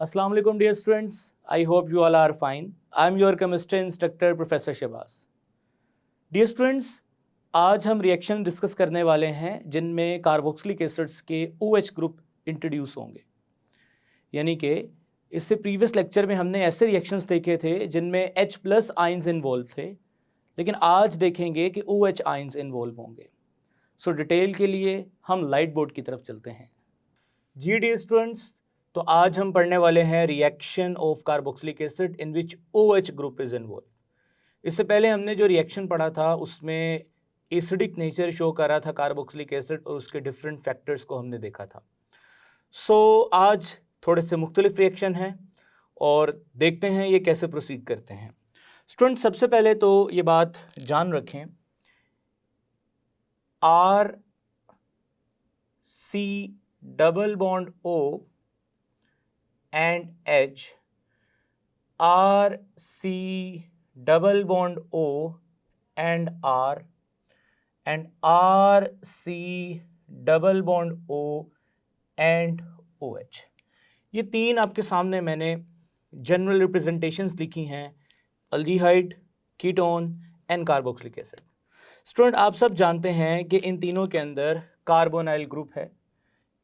Assalamu alaikum dear students. I hope you all are fine. I am your chemistry instructor Professor Shahbaz. Dear students, आज हम reaction discuss करने वाले हैं जिनमें carboxylic acids के OH group introduce होंगे। यानी कि इससे प्रीवियस लेक्चर में हमने ऐसे रिएक्शंस देखे थे जिनमें H+ आयंस इन्वॉल्व थे, लेकिन आज देखेंगे कि OH आयंस इन्वॉल्व होंगे। सो डिटेल के लिए हम लाइट बोर्ड की तरफ चलते हैं। जी डियर स्टूडेंट्स, तो आज हम पढ़ने वाले हैं reaction of carboxylic acid in which OH group is involve. इससे पहले हमने जो रिएक्शन पढ़ा था उसमें एसिडिक नेचर शो कर रहा था कार्बोक्सिलिक एसिड और उसके डिफरेंट फैक्टर्स को हमने देखा था। आज थोड़े से मुख्तलिफ रिएक्शन हैं और देखते हैं ये कैसे प्रोसीड करते हैं। स्टूडेंट, सबसे पहले तो ये बात जान रखें, RC double bond O and H, RC double bond O and R, and RC double bond O and OH। ये तीन आपके सामने मैंने जनरल रिप्रेजेंटेशंस लिखी हैं, aldehyde, ketone and carboxylic acid. Student, आप सब जानते हैं कि इन तीनों के अंदर कार्बोनाइल ग्रुप है,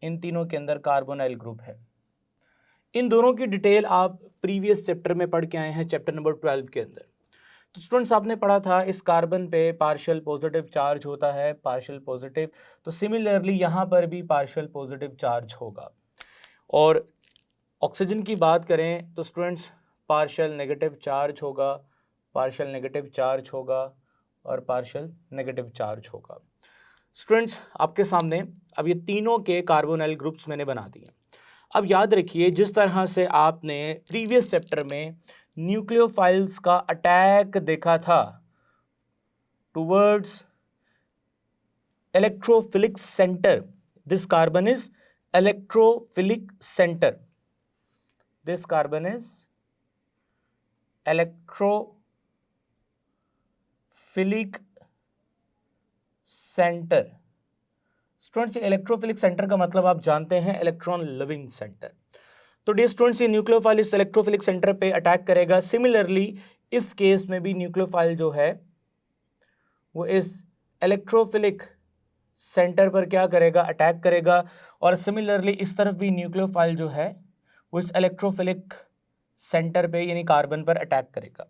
इन तीनों के अंदर कार्बोनाइल ग्रुप है। इन दोनों की डिटेल आप प्रीवियस चैप्टर में पढ़ के आए हैं, चैप्टर नंबर 12 के अंदर। तो स्टूडेंट्स, आपने पढ़ा था इस कार्बन पे पार्शियल पॉजिटिव चार्ज होता है, पार्शियल पॉजिटिव, तो सिमिलरली यहाँ पर भी पार्शियल पॉजिटिव चार्ज होगा। और ऑक्सीजन की बात करें तो स्टूडेंट्स पार्शियल नेगेटिव चार्ज होगा, पार्शियल नेगेटिव चार्ज होगा और पार्शियल नेगेटिव चार्ज होगा। स्टूडेंट्स, आपके सामने अब ये तीनों के कार्बोनाइल ग्रुप्स मैंने बना दिए। अब याद रखिए, जिस तरह से आपने प्रीवियस चैप्टर में न्यूक्लियोफाइल्स का अटैक देखा था towards electrophilic centre, this carbon is electrophilic centre, this carbon is electrophilic centre. Students, electrophilic centre का मतलब आप जानते हैं इलेक्ट्रॉन लविंग सेंटर। तो डियर स्टूडेंट्स, ये न्यूक्लियोफाइल इस इलेक्ट्रोफिलिक सेंटर पे अटैक करेगा। सिमिलरली इस केस में भी न्यूक्लियोफाइल जो है वो इस इलेक्ट्रोफिलिक सेंटर पर क्या करेगा, अटैक करेगा। और सिमिलरली इस तरफ भी न्यूक्लियोफाइल जो है वो इस इलेक्ट्रोफिलिक सेंटर पे यानी कार्बन पर अटैक करेगा।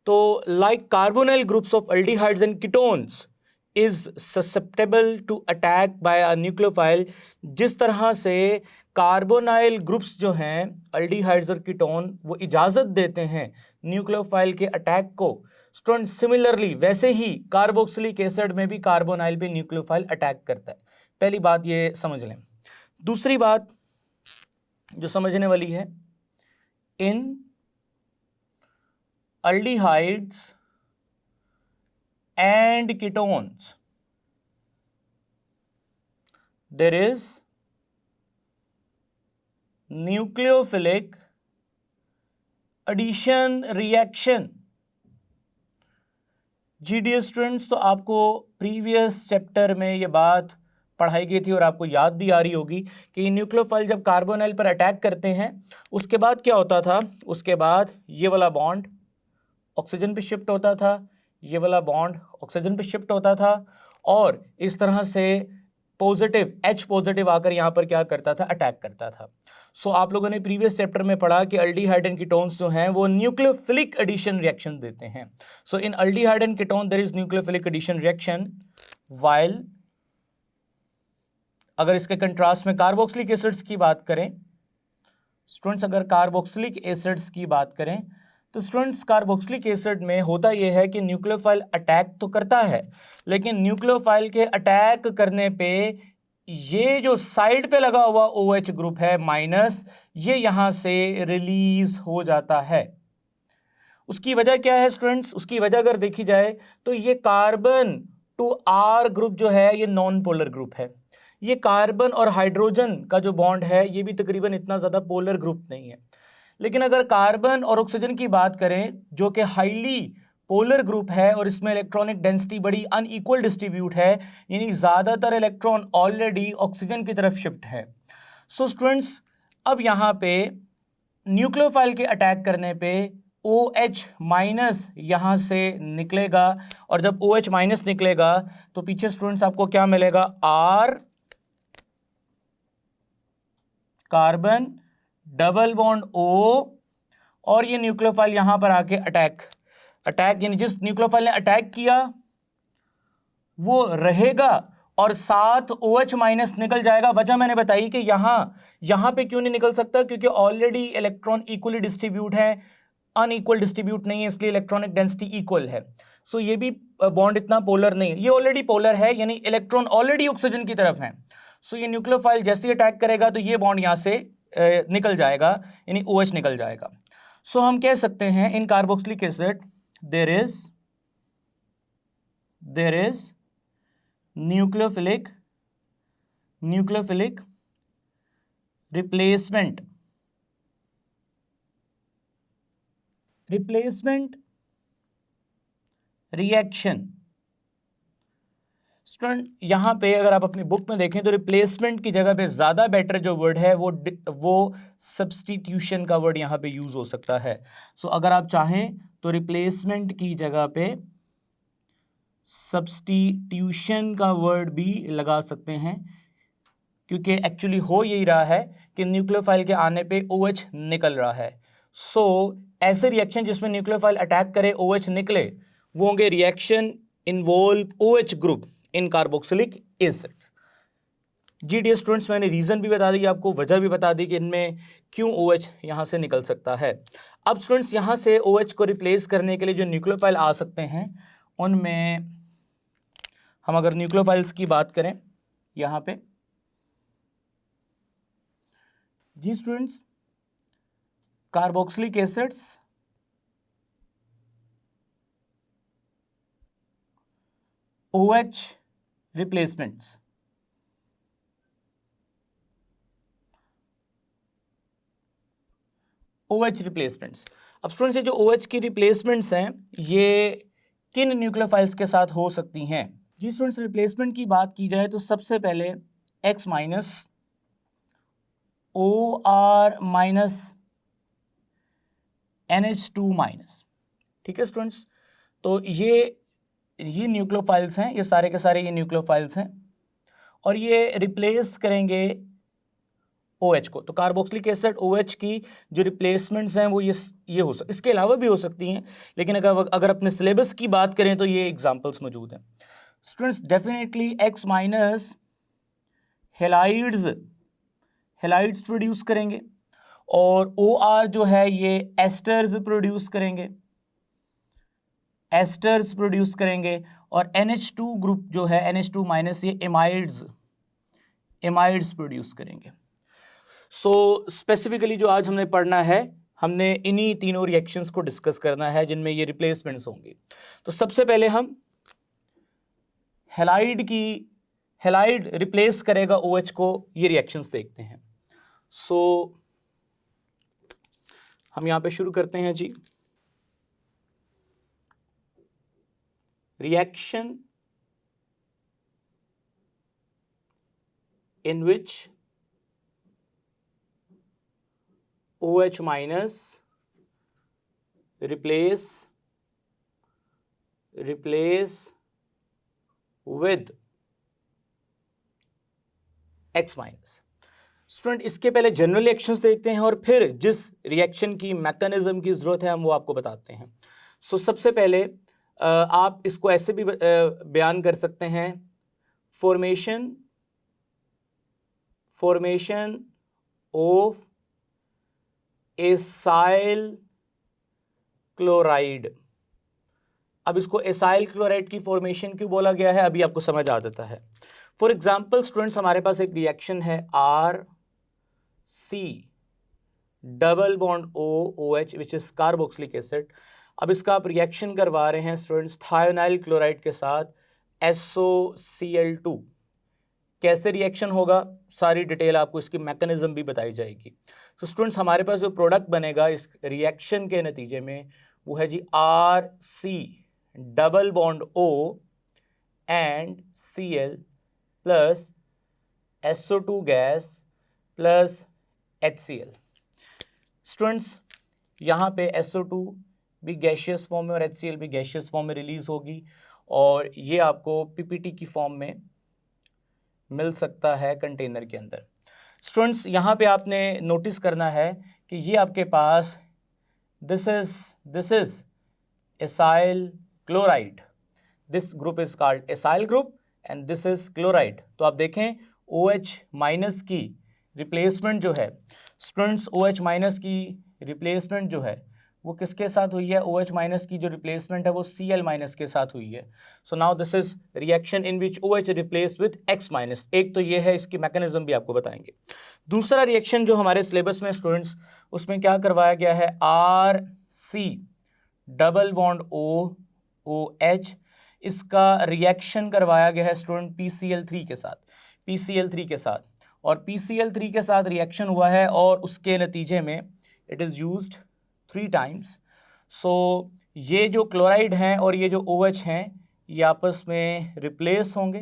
तो like carbonyl groups of aldehydes and ketones is susceptible to attack by a nucleophile, जिस तरह से कार्बोनाइल ग्रुप्स जो हैं अल्डिहाइड्स और कीटोन वो इजाज़त देते हैं न्यूक्लियोफाइल के अटैक को, स्टूडेंट सिमिलरली वैसे ही कार्बोक्सिलिक एसिड में भी कार्बोनाइल पे न्यूक्लियोफाइल अटैक करता है। पहली बात ये समझ लें। दूसरी बात जो समझने वाली है, in aldehydes and ketones there is nucleophilic addition reaction। जी डियर स्टूडेंट्स, तो आपको प्रीवियस चैप्टर में ये बात पढ़ाई गई थी और आपको याद भी आ रही होगी कि न्यूक्लियोफाइल जब कार्बोनाइल पर अटैक करते हैं उसके बाद क्या होता था, उसके बाद ये वाला बॉन्ड ऑक्सीजन पे शिफ्ट होता था, ये वाला बॉन्ड ऑक्सीजन पे शिफ्ट होता था और इस तरह से पॉजिटिव H पॉजिटिव आकर यहाँ पर क्या करता था, अटैक करता था। सो आप लोगों ने प्रीवियस चैप्टर में पढ़ा कि अल्डिहाइड एंड कीटोन्स जो हैं वो न्यूक्लियोफिलिक एडिशन रिएक्शन देते हैं। So in aldehyde and ketone there is nucleophilic addition reaction, while अगर इसके कंट्रास्ट में कार्बोक्सिलिक एसिड्स की बात करें, स्टूडेंट्स अगर कार्बोक्सिलिक एसिड्स की बात करें तो स्टूडेंट्स कार्बोक्सिलिक एसिड में होता यह है कि न्यूक्लियोफाइल अटैक तो करता है, लेकिन न्यूक्लियोफाइल के अटैक करने पे ये जो साइड पे लगा हुआ OH ग्रुप है माइनस, ये यहां से रिलीज हो जाता है। उसकी वजह क्या है स्टूडेंट्स? उसकी वजह अगर देखी जाए तो ये कार्बन टू R ग्रुप जो है ये नॉन पोलर ग्रुप है। ये कार्बन और हाइड्रोजन का जो बॉन्ड है ये भी तकरीबन इतना ज़्यादा पोलर ग्रुप नहीं है। लेकिन अगर कार्बन और ऑक्सीजन की बात करें जो कि हाईली पोलर ग्रुप है और इसमें इलेक्ट्रॉनिक डेंसिटी बड़ी अनइक्वल डिस्ट्रीब्यूट है, यानी ज़्यादातर इलेक्ट्रॉन ऑलरेडी ऑक्सीजन की तरफ शिफ्ट है। सो स्टूडेंट्स, अब यहाँ पे न्यूक्लियोफाइल के अटैक करने पे OH माइनस यहां से निकलेगा, और जब OH माइनस निकलेगा तो पीछे स्टूडेंट्स आपको क्या मिलेगा, R carbon double bond O, और ये न्यूक्लियोफाइल यहां पर आके अटैक यानी जिस न्यूक्लियोफाइल ने अटैक किया वो रहेगा और साथ OH माइनस निकल जाएगा। वजह मैंने बताई कि यहां पे क्यों नहीं निकल सकता, क्योंकि ऑलरेडी इलेक्ट्रॉन इक्वली डिस्ट्रीब्यूट है, अनइक्वल डिस्ट्रीब्यूट नहीं है, इसलिए इलेक्ट्रॉनिक डेंसिटी इक्वल है। सो ये भी बॉन्ड इतना पोलर नहीं है, ये ऑलरेडी पोलर है, यानी इलेक्ट्रॉन ऑलरेडी ऑक्सीजन की तरफ है। सो ये न्यूक्लियोफाइल जैसे ही अटैक करेगा तो ये बॉन्ड यहां से निकल जाएगा, यानी OH निकल जाएगा। सो हम कह सकते हैं in carboxylic acid there is nucleophilic replacement reaction. Student यहां पे अगर आप अपनी बुक में देखें तो रिप्लेसमेंट की जगह पे ज्यादा बेटर जो वर्ड है वो सब्स्टिट्यूशन का वर्ड यहां पे यूज हो सकता है। सो अगर आप चाहें तो रिप्लेसमेंट की जगह पे सब्स्टिट्यूशन का वर्ड भी लगा सकते हैं, क्योंकि एक्चुअली हो यही रहा है कि न्यूक्लियोफाइल के आने पे OH निकल रहा है। सो ऐसे रिएक्शन जिसमें न्यूक्लियोफाइल अटैक करे OH निकले वो होंगे reaction involve OH group in carboxylic acid. जी डियर स्टूडेंट्स, मैंने रीजन भी बता दी आपको, वजह भी बता दी कि इनमें क्यों OH यहां से निकल सकता है। अब स्टूडेंट्स यहां से OH को रिप्लेस करने के लिए जो न्यूक्लियोफाइल आ सकते हैं उनमें हम अगर न्यूक्लियोफाइल्स की बात करें यहां पे, जी students, carboxylic acids, OH replacements, OH replacements. अब स्टूडेंट्स ये जो OH की रिप्लेसमेंट्स हैं ये किन न्यूक्लियोफाइल्स के साथ हो सकती हैं? जी स्टूडेंट्स, रिप्लेसमेंट की बात की जाए तो सबसे पहले X minus, OR minus, NH2 minus. ठीक है स्टूडेंट्स, तो ये न्यूक्लियोफाइल्स हैं, ये सारे के सारे ये न्यूक्लियोफाइल्स हैं और ये रिप्लेस करेंगे OH को। तो कार्बोक्सिलिक एसिड OH की जो रिप्लेसमेंट्स हैं वो ये हो सकती, इसके अलावा भी हो सकती हैं, लेकिन अगर अपने सिलेबस की बात करें तो ये एग्जांपल्स मौजूद हैं। Students definitely X minus halides produce करेंगे और OR जो है ये एस्टर्स प्रोड्यूस करेंगे और NH2 ग्रुप जो है NH2 माइनस ये एमाइड्स प्रोड्यूस करेंगे। सो स्पेसिफिकली जो आज हमने पढ़ना है, हमने इन्हीं तीनों रिएक्शंस को डिस्कस करना है जिनमें ये रिप्लेसमेंट्स होंगी। तो सबसे पहले हम हेलाइड रिप्लेस करेगा OH को, ये रिएक्शंस देखते हैं। सो हम यहां पे शुरू करते हैं जी। Reaction in which OH minus replace with X minus. Student इसके पहले जनरल रिएक्शंस देखते हैं और फिर जिस रिएक्शन की मैकेनिज्म की जरूरत है हम वो आपको बताते हैं। सो सबसे पहले आप इसको ऐसे भी बयान कर सकते हैं, फॉर्मेशन ऑफ एसाइल क्लोराइड। अब इसको एसाइल क्लोराइड की फॉर्मेशन क्यों बोला गया है अभी आपको समझ आ जाता है। फॉर एग्जाम्पल स्टूडेंट्स, हमारे पास एक रिएक्शन है RC double bond OH which is carboxylic acid. अब इसका आप रिएक्शन करवा रहे हैं स्टूडेंट्स थायोनाइल क्लोराइड के साथ SOCl2। कैसे रिएक्शन होगा सारी डिटेल आपको इसकी मैकेनिज्म भी बताई जाएगी। तो स्टूडेंट्स हमारे पास जो प्रोडक्ट बनेगा इस रिएक्शन के नतीजे में वो है जी RC double bond O and Cl plus SO2 gas plus HCl। Students यहाँ पे SO2 भी गैशियस फॉर्म में और HCl भी गैशियस फॉर्म में रिलीज होगी और ये आपको PPT की फॉर्म में मिल सकता है कंटेनर के अंदर। स्टूडेंट्स यहाँ पे आपने नोटिस करना है कि ये आपके पास this is acyl chloride, this group is called acyl group and this is chloride. तो आप देखें OH माइनस की रिप्लेसमेंट जो है स्टूडेंट्स, OH माइनस की रिप्लेसमेंट जो है वो किसके साथ हुई है? OH माइनस की जो रिप्लेसमेंट है वो Cl माइनस के साथ हुई है। So now this is reaction in which OH replace with X minus. एक तो ये है, इसकी मैकेनिज्म भी आपको बताएंगे। दूसरा रिएक्शन जो हमारे सिलेबस में स्टूडेंट्स, उसमें क्या करवाया गया है? RC डबल बॉन्ड OH, इसका रिएक्शन करवाया गया है स्टूडेंट PCl3 के साथ, PCl3 के साथ, और PCl3 के साथ रिएक्शन हुआ है और उसके नतीजे में इट इज़ यूज्ड 3 टाइम्स। सो ये जो क्लोराइड हैं और ये जो OH हैं ये आपस में रिप्लेस होंगे,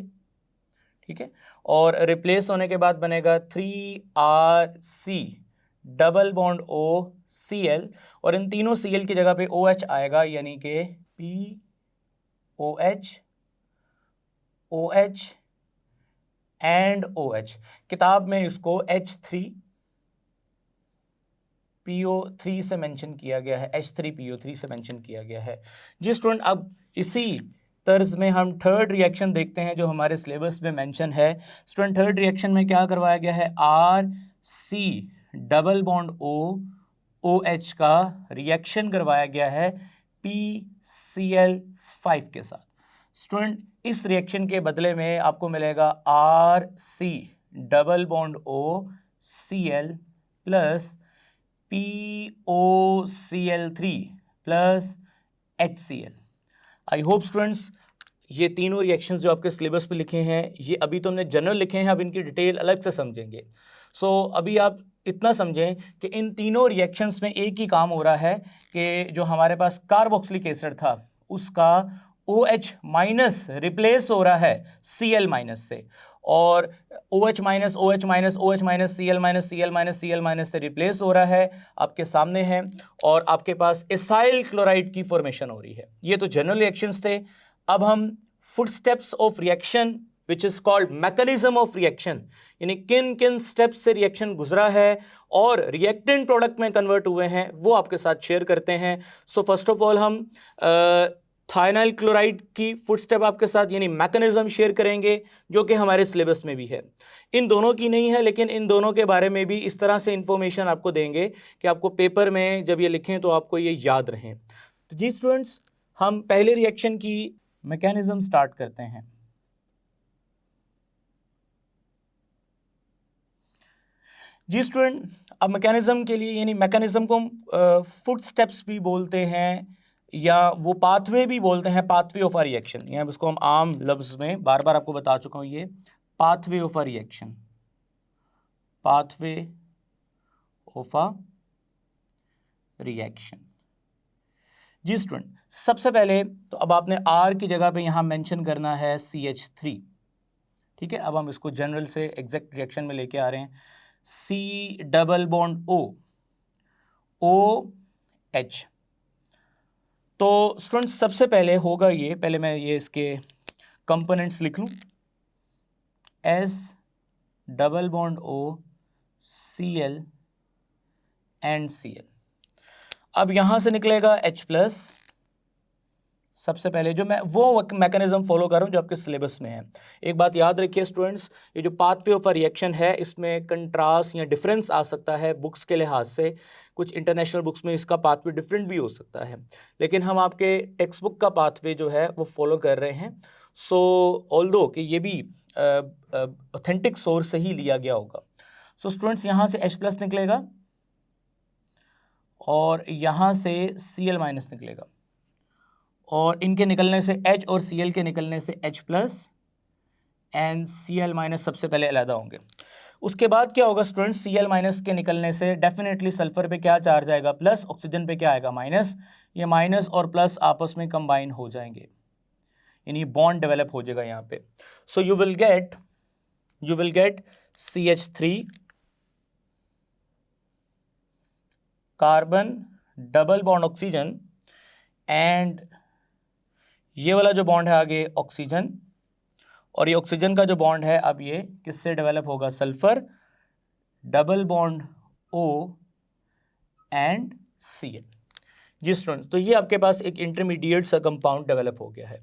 ठीक है, और रिप्लेस होने के बाद बनेगा 3RC डबल बॉन्ड OCl, और इन तीनों Cl की जगह पे OH आएगा, यानी कि POH, OH एंड OH। किताब में इसको H3PO3 से मेंशन किया गया है, H3PO3 से मेंशन किया गया है जी स्टूडेंट। अब इसी तर्ज में हम थर्ड रिएक्शन देखते हैं जो हमारे सिलेबस में मेंशन है स्टूडेंट। थर्ड रिएक्शन में क्या करवाया गया है? RC डबल बॉन्ड OH का रिएक्शन करवाया गया है PCl5 के साथ। स्टूडेंट इस रिएक्शन के बदले में आपको मिलेगा RC double bond OCl plus POCl3 plus HCl। आई होप स्टूडेंट्स ये तीनों रिएक्शंस जो आपके सिलेबस पे लिखे हैं ये अभी तो हमने जनरल लिखे हैं, अब इनकी डिटेल अलग से समझेंगे। सो अभी आप इतना समझें कि इन तीनों रिएक्शंस में एक ही काम हो रहा है कि जो हमारे पास कार्बोक्सिलिक एसिड था उसका OH माइनस रिप्लेस हो रहा है Cl माइनस से, और OH minus OH minus OH minus Cl minus Cl minus Cl minus से रिप्लेस हो रहा है, आपके सामने है, और आपके पास एसाइल क्लोराइड की फॉर्मेशन हो रही है। ये तो जनरल रिएक्शंस थे। अब हम footsteps of reaction which is called mechanism of reaction, यानी किन किन स्टेप्स से रिएक्शन गुजरा है और रिएक्टेंट प्रोडक्ट में कन्वर्ट हुए हैं वो आपके साथ शेयर करते हैं। सो फर्स्ट ऑफ ऑल हम थायनाइल क्लोराइड की फुटस्टेप आपके साथ यानी मैकेनिज्म शेयर करेंगे जो कि हमारे सिलेबस में भी है। इन दोनों की नहीं है लेकिन इन दोनों के बारे में भी इस तरह से इंफॉर्मेशन आपको देंगे कि आपको पेपर में जब ये लिखें तो आपको ये याद रहें। तो जी स्टूडेंट्स, हम पहले रिएक्शन की मैकेनिज्म स्टार्ट करते हैं। जी स्टूडेंट, अब मैकेनिज्म के लिए, यानी मैकेनिज्म को हम फुट स्टेप्स भी बोलते हैं या वो पाथवे भी बोलते हैं, पाथवे ऑफ अ रिएक्शन, या इसको हम आम लफ्ज में बार बार आपको बता चुका हूं, ये pathway of a reaction, pathway of a reaction. जी स्टूडेंट, सबसे पहले तो अब आपने R की जगह पे यहां मेंशन करना है CH3, ठीक है। अब हम इसको जनरल से एग्जैक्ट रिएक्शन में लेके आ रहे हैं। C double bond OH। तो स्टूडेंट सबसे पहले होगा ये, पहले मैं ये इसके कंपोनेंट्स लिख लूं, S double bond OCl and Cl। अब यहां से निकलेगा H प्लस। सबसे पहले जो मैं वो मैकेनिज्म फॉलो कर रहा हूं जो आपके सिलेबस में है। एक बात याद रखिए स्टूडेंट्स, ये जो पाथवे ऑफ अ रिएक्शन है इसमें कंट्रास्ट या डिफरेंस आ सकता है बुक्स के लिहाज से। कुछ इंटरनेशनल बुक्स में इसका पाथवे डिफरेंट भी हो सकता है, लेकिन हम आपके टेक्स्ट बुक का पाथवे जो है वो फॉलो कर रहे हैं। सो ऑल्दो कि ये भी ऑथेंटिक सोर्स से ही लिया गया होगा। सो स्टूडेंट्स यहाँ से H प्लस निकलेगा और यहाँ से Cl माइनस निकलेगा, और इनके निकलने से H और Cl के निकलने से H plus and Cl minus सबसे पहले अलग होंगे। उसके बाद क्या होगा स्टूडेंट्स, Cl माइनस के निकलने से डेफिनेटली सल्फर पे क्या चार्ज आएगा? प्लस। ऑक्सीजन पे क्या आएगा? माइनस। ये माइनस और प्लस आपस में कंबाइन हो जाएंगे, यानी बॉन्ड डेवलप हो जाएगा यहाँ पे। So you will gate CH3 carbon double bond oxygen and ये वाला जो बॉन्ड है आगे ऑक्सीजन, और ये ऑक्सीजन का जो बॉन्ड है अब ये किससे डेवलप होगा, sulphur double bond O and Cl। जी स्टूडेंट्स, तो ये आपके पास एक इंटरमीडिएट सा कंपाउंड डेवलप हो गया है।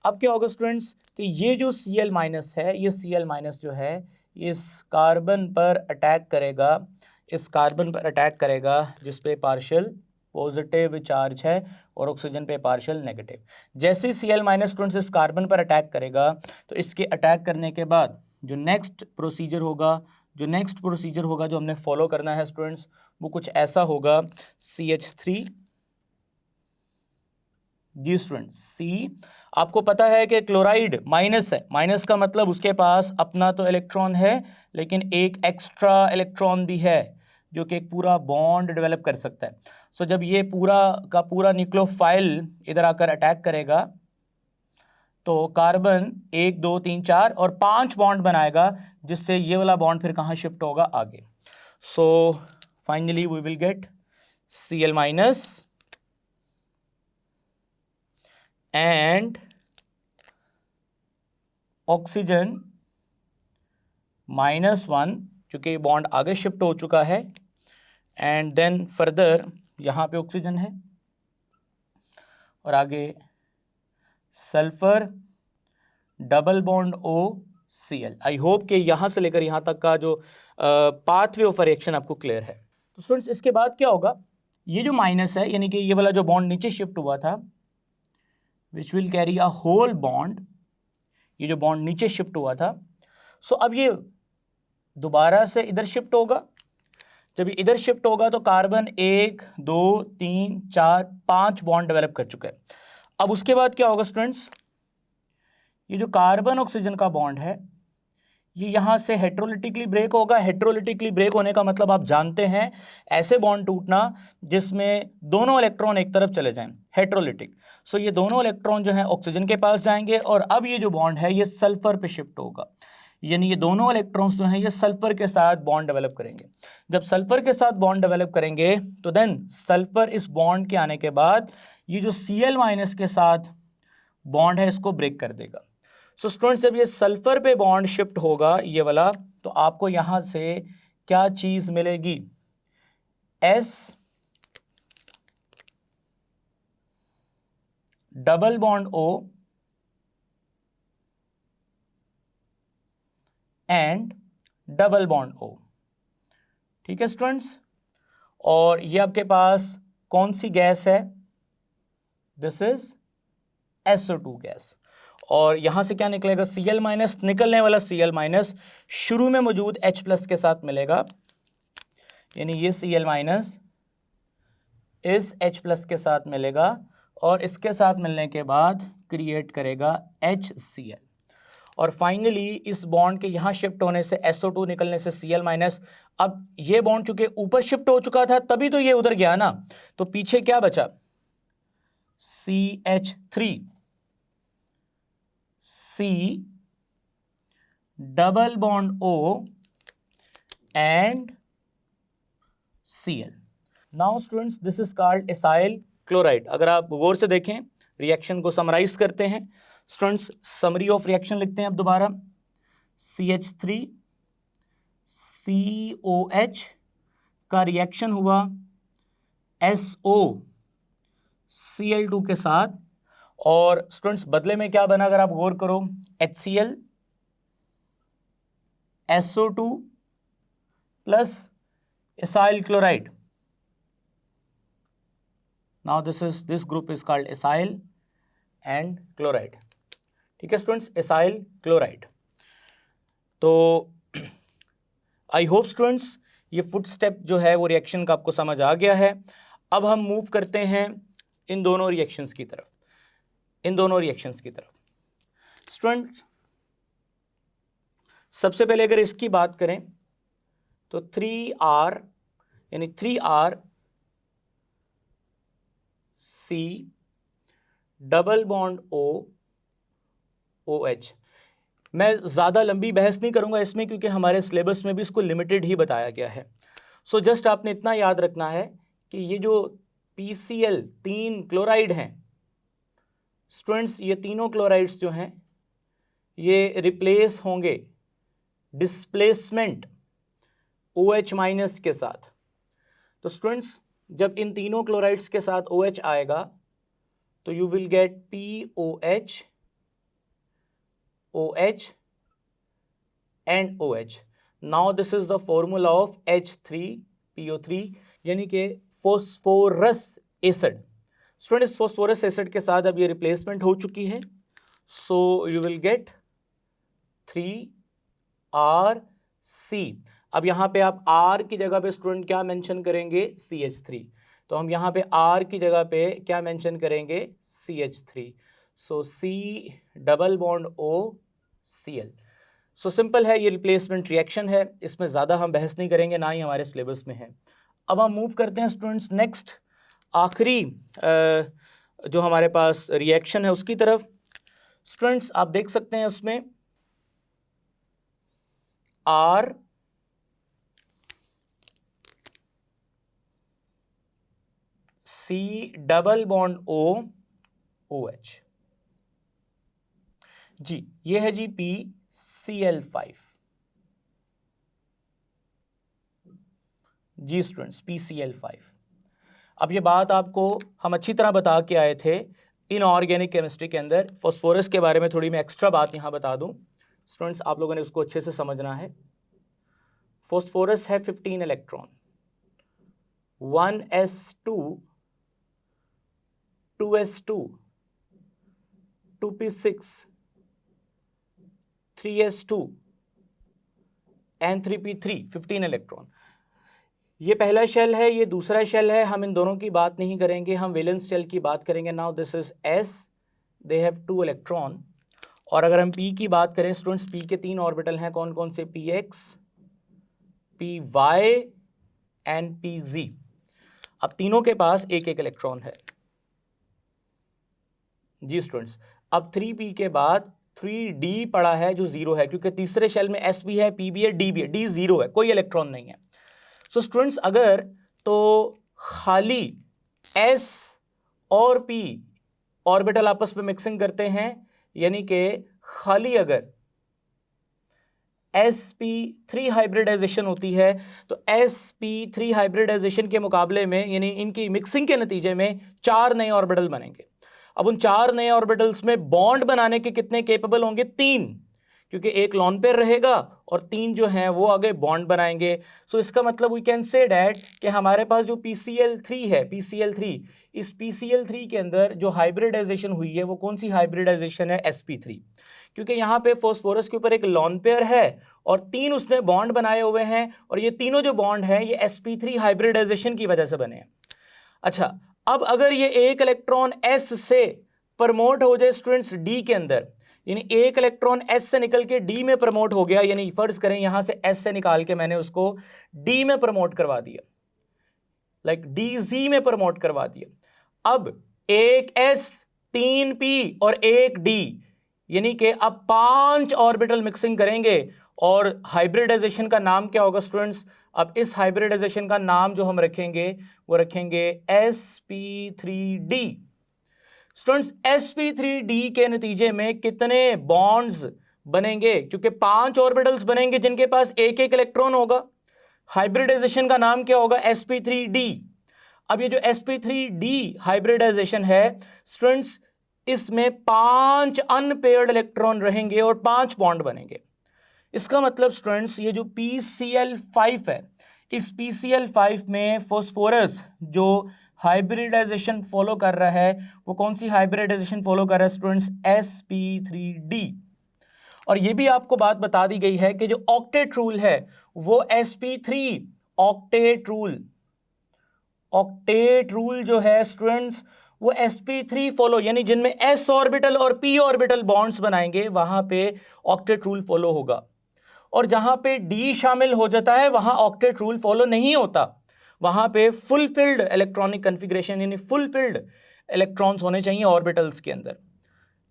अब क्या होगा स्टूडेंट्स कि ये जो Cl माइनस है, ये Cl माइनस जो है इस कार्बन पर अटैक करेगा, इस कार्बन पर अटैक करेगा जिस पे पार्शियल पॉजिटिव चार्ज है और ऑक्सीजन पे पार्शियल नेगेटिव। जैसे ही Cl माइनस स्टूडेंट्स इस कार्बन पर अटैक करेगा तो इसके अटैक करने के बाद जो नेक्स्ट प्रोसीजर होगा, जो हमने फॉलो करना है स्टूडेंट्स, वो कुछ ऐसा होगा, CH3। जी स्टूडेंट्स, C आपको पता है कि क्लोराइड माइनस है, माइनस का मतलब उसके पास अपना तो इलेक्ट्रॉन है लेकिन एक एक्स्ट्रा इलेक्ट्रॉन भी है जो कि एक पूरा बॉन्ड डेवलप कर सकता है। सो जब ये पूरा का पूरा न्यूक्लियोफाइल इधर आकर अटैक करेगा तो कार्बन 1 2 3 4 और 5 बॉन्ड बनाएगा, जिससे ये वाला बॉन्ड फिर कहाँ शिफ्ट होगा, आगे। So finally we will get Cl minus and oxygen -1, क्योंकि बॉन्ड आगे शिफ्ट हो चुका है, एंड देन फर्दर यहाँ पे ऑक्सीजन है और आगे sulphur double bond O Cl। आई होप कि यहाँ से लेकर यहाँ तक का जो पाथवे ऑफ रिएक्शन आपको क्लियर है। तो स्टूडेंट्स इसके बाद क्या होगा, ये जो माइनस है यानी कि ये वाला जो बॉन्ड नीचे शिफ्ट हुआ था which will carry a whole bond, ये जो बॉन्ड नीचे शिफ्ट हुआ था, सो अब ये दोबारा से इधर शिफ्ट होगा। जब ये इधर शिफ्ट होगा तो कार्बन 1 2 3 4 5 बॉन्ड डेवलप कर चुका है। अब उसके बाद क्या होगा स्टूडेंट्स, ये जो कार्बन ऑक्सीजन का बॉन्ड है ये यहां से हेट्रोलिटिकली ब्रेक होगा। हेट्रोलिटिकली ब्रेक होने का मतलब आप जानते हैं, ऐसे बॉन्ड टूटना जिसमें दोनों इलेक्ट्रॉन एक तरफ चले जाएं, हेट्रोलिटिक। सो ये दोनों इलेक्ट्रॉन जो हैं ऑक्सीजन के पास जाएंगे और अब ये जो बॉन्ड है ये सल्फर पे शिफ्ट होगा, यानी ये दोनों इलेक्ट्रॉन्स जो हैं ये सल्फर के साथ बॉन्ड डेवलप करेंगे। जब सल्फर के साथ बॉन्ड डेवलप करेंगे तो देन सल्फर इस बॉन्ड के आने के बाद ये जो Cl माइनस के साथ बॉन्ड है इसको ब्रेक कर देगा। सो स्टूडेंट्स जब ये सल्फर पे बॉन्ड शिफ्ट होगा ये वाला, तो आपको यहां से क्या चीज मिलेगी, S double bond O and double bond O। ठीक है स्टूडेंट्स, और ये आपके पास कौन सी गैस है, दिस इज SO2 गैस। और यहां से क्या निकलेगा, Cl माइनस, निकलने वाला Cl माइनस शुरू में मौजूद H प्लस के साथ मिलेगा, यानी ये Cl माइनस इस H प्लस के साथ मिलेगा और इसके साथ मिलने के बाद क्रिएट करेगा HCl। और फाइनली इस बॉन्ड के यहां शिफ्ट होने से SO2 निकलने से Cl माइनस, अब ये बॉन्ड चूंकि ऊपर शिफ्ट हो चुका था तभी तो ये उधर गया ना, तो पीछे क्या बचा, CH3, C double bond O and Cl। Now students this is called acyl chloride. अगर आप गौर से देखें रिएक्शन को समराइज करते हैं स्टूडेंट्स, समरी ऑफ रिएक्शन लिखते हैं अब दोबारा, CH3 COH का रिएक्शन हुआ SO Cl2 के साथ, और स्टूडेंट्स बदले में क्या बना अगर आप गौर करो, HCl SO2 plus acyl chloride. Now this group is called acyl and chloride. ठीक है स्टूडेंट्स, एसाइल क्लोराइड। तो आई होप स्टूडेंट्स ये फुट स्टेप जो है वो रिएक्शन का आपको समझ आ गया है। अब हम मूव करते हैं इन दोनों रिएक्शंस की तरफ, स्टूडेंट्स सबसे पहले अगर इसकी बात करें तो 3R यानी 3R C double bond O OH। मैं ज़्यादा लंबी बहस नहीं करूंगा इसमें क्योंकि हमारे सिलेबस में भी इसको लिमिटेड ही बताया गया है। सो जस्ट आपने इतना याद रखना है कि ये जो PCl 3 क्लोराइड हैं स्टूडेंट्स, ये तीनों क्लोराइड्स जो हैं ये रिप्लेस होंगे डिस्प्लेसमेंट OH माइनस के साथ। तो स्टूडेंट्स जब इन तीनों क्लोराइड्स के साथ OH आएगा तो you will gate POH, OH and OH. Now this is the formula of H3PO3 यानी कि फॉस्फोरस एसिड। स्टूडेंट इस फॉस्फोरस एसिड के साथ अब ये रिप्लेसमेंट हो चुकी है, so you will gate 3RC। अब यहां पे आप R की जगह पे स्टूडेंट क्या मेंशन करेंगे? CH3। तो हम यहां पे R की जगह पे क्या मेंशन करेंगे? CH3। सो C double bond OCl। So simple है, ये रिप्लेसमेंट रिएक्शन है, इसमें ज़्यादा हम बहस नहीं करेंगे, ना ही हमारे सिलेबस में है। अब हम मूव करते हैं स्टूडेंट्स नेक्स्ट आखिरी जो हमारे पास रिएक्शन है उसकी तरफ। स्टूडेंट्स आप देख सकते हैं उसमें R C double bond OH। जी ये है जी PCl5। जी स्टूडेंट्स PCl5। अब ये बात आपको हम अच्छी तरह बता के आए थे इनऑर्गेनिक केमिस्ट्री के अंदर। फॉस्फोरस के बारे में थोड़ी मैं एक्स्ट्रा बात यहां बता दूं स्टूडेंट्स, आप लोगों ने उसको अच्छे से समझना है। फॉस्फोरस है 15 electron, 1s2 2s2 2p6 3s2 and 3p3, 15 electron. ये पहला शेल है, ये दूसरा शेल है, हम इन दोनों की बात नहीं करेंगे, हम वैलेंस शेल की बात करेंगे। Now this is S, they have 2 electron. और अगर हम P की बात करें स्टूडेंट्स, P के 3 ऑर्बिटल हैं, कौन कौन से? PX, PY and PZ। अब तीनों के पास एक एक इलेक्ट्रॉन है। जी स्टूडेंट्स अब 3p के बाद 3d पड़ा है जो 0 है, क्योंकि तीसरे शेल में s भी है, p भी है, d भी है, d 0 है, कोई इलेक्ट्रॉन नहीं है। सो स्टूडेंट्स अगर तो खाली s और p ऑर्बिटल आपस में मिक्सिंग करते हैं, यानी कि खाली अगर sp3 हाइब्रिडाइजेशन होती है तो sp3 हाइब्रिडाइजेशन के मुकाबले में यानी इनकी मिक्सिंग के नतीजे में 4 नए ऑर्बिटल बनेंगे। अब उन 4 नए ऑर्बिटल्स में बॉन्ड बनाने के कितने केपेबल होंगे? 3, क्योंकि एक लॉन पेयर रहेगा और 3 जो हैं वो आगे बॉन्ड बनाएंगे। सो इसका मतलब वी कैन से डैट कि हमारे पास जो PCl3 है, PCl3, इस PCl3 के अंदर जो हाइब्रिडाइजेशन हुई है वो कौन सी हाइब्रिडाइजेशन है? sp3, क्योंकि यहाँ पे फॉस्फोरस के ऊपर एक लॉन पेयर है और 3 उसने बॉन्ड बनाए हुए हैं, और ये तीनों जो बॉन्ड हैं ये sp3 हाइब्रिडाइजेशन की वजह से बने हैं। अच्छा, अब अगर ये एक इलेक्ट्रॉन S से प्रमोट हो जाए स्टूडेंट्स D के अंदर, यानी एक इलेक्ट्रॉन S से निकल के D में प्रमोट हो गया, यानी फर्ज करें यहां से S से निकाल के मैंने उसको D में प्रमोट करवा दिया, लाइक DZ में प्रमोट करवा दिया। अब एक S 3p और एक D, यानी कि अब 5 ऑर्बिटल मिक्सिंग करेंगे और हाइब्रिडाइजेशन का नाम क्या होगा स्टूडेंट्स? अब इस हाइब्रिडाइजेशन का नाम जो हम रखेंगे वो रखेंगे sp3d। स्टूडेंट्स sp3d के नतीजे में कितने बॉन्ड्स बनेंगे? क्योंकि 5 ऑर्बिटल्स बनेंगे जिनके पास एक एक इलेक्ट्रॉन होगा। हाइब्रिडाइजेशन का नाम क्या होगा? sp3d। अब ये जो sp3d हाइब्रिडाइजेशन है स्टूडेंट्स, इसमें 5 अनपेयर्ड इलेक्ट्रॉन रहेंगे और 5 बॉन्ड बनेंगे। इसका मतलब स्टूडेंट्स ये जो PCl5 है, इस PCl5 में फॉस्फोरस जो हाइब्रिडाइजेशन फॉलो कर रहा है वो कौन सी हाइब्रिडाइजेशन फॉलो कर रहा है स्टूडेंट्स? sp3d। और ये भी आपको बात बता दी गई है कि जो ऑक्टेट रूल है वो sp3 ऑक्टेट रूल जो है स्टूडेंट्स वो sp3 फॉलो, यानी जिनमें s ऑर्बिटल और p ऑर्बिटल बॉन्ड्स बनाएंगे वहां पे ऑक्टेट रूल फॉलो होगा, और जहां पे d शामिल हो जाता है वहां ऑक्टेट रूल फॉलो नहीं होता। वहां पे फुलफिल्ड इलेक्ट्रॉनिक कॉन्फ़िगरेशन यानी फुलफिल्ड इलेक्ट्रॉन्स होने चाहिए ऑर्बिटल्स के अंदर।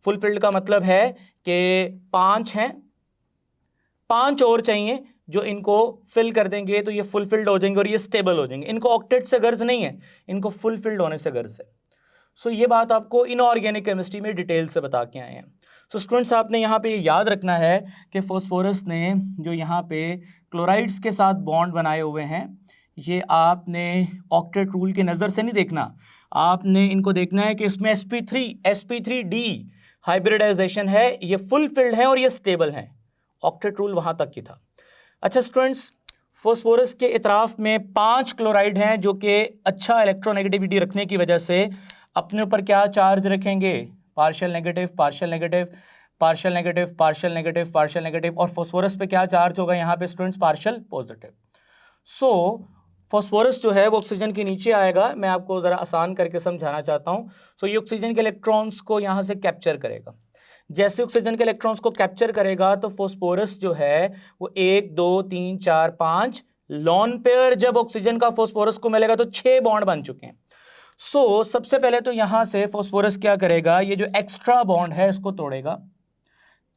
फुलफिल्ड का मतलब है कि 5 हैं, 5 और चाहिए जो इनको फिल कर देंगे तो ये फुलफिल्ड हो जाएंगे और ये स्टेबल हो जाएंगे। इनको ऑक्टेट से गर्ज नहीं है, इनको फुलफिल्ड होने से गर्ज है। सो ये बात आपको इनऑर्गेनिक केमिस्ट्री में डिटेल से बता के आए हैं। सो स्टूडेंट्स आपने यहाँ पे याद रखना है कि फॉस्फोरस ने जो यहाँ पे क्लोराइड्स के साथ बॉन्ड बनाए हुए हैं, ये आपने ऑक्टेट रूल की नज़र से नहीं देखना, आपने इनको देखना है कि इसमें sp3d हाइब्रिडाइजेशन है, ये फुलफिल्ड है और ये स्टेबल है। ऑक्टेट रूल वहाँ तक ही था। अच्छा स्टूडेंट्स, फॉस्फोरस के इतराफ में 5 क्लोराइड हैं जो कि अच्छा इलेक्ट्रोनेगेटिविटी रखने की वजह से अपने ऊपर क्या चार्ज रखेंगे, partial negative, partial negative, partial negative, partial negative, partial negative, और फॉस्फोरस पे क्या चार्ज होगा यहाँ पे स्टूडेंट्स, पार्शियल पॉजिटिव। सो फॉस्फोरस जो है वो ऑक्सीजन के नीचे आएगा। मैं आपको ज़रा आसान करके समझाना चाहता हूँ। सो ये ऑक्सीजन के इलेक्ट्रॉन्स को यहाँ से कैप्चर करेगा। जैसे ऑक्सीजन के इलेक्ट्रॉन्स को कैप्चर करेगा तो फॉस्फोरस जो है वो 1 2 3 4 5 लॉन पेयर, जब ऑक्सीजन का फॉस्फोरस को मिलेगा तो 6 बॉन्ड बन चुके हैं। सो सबसे पहले तो यहां से फॉस्फोरस क्या करेगा, ये जो एक्स्ट्रा बॉन्ड है इसको तोड़ेगा,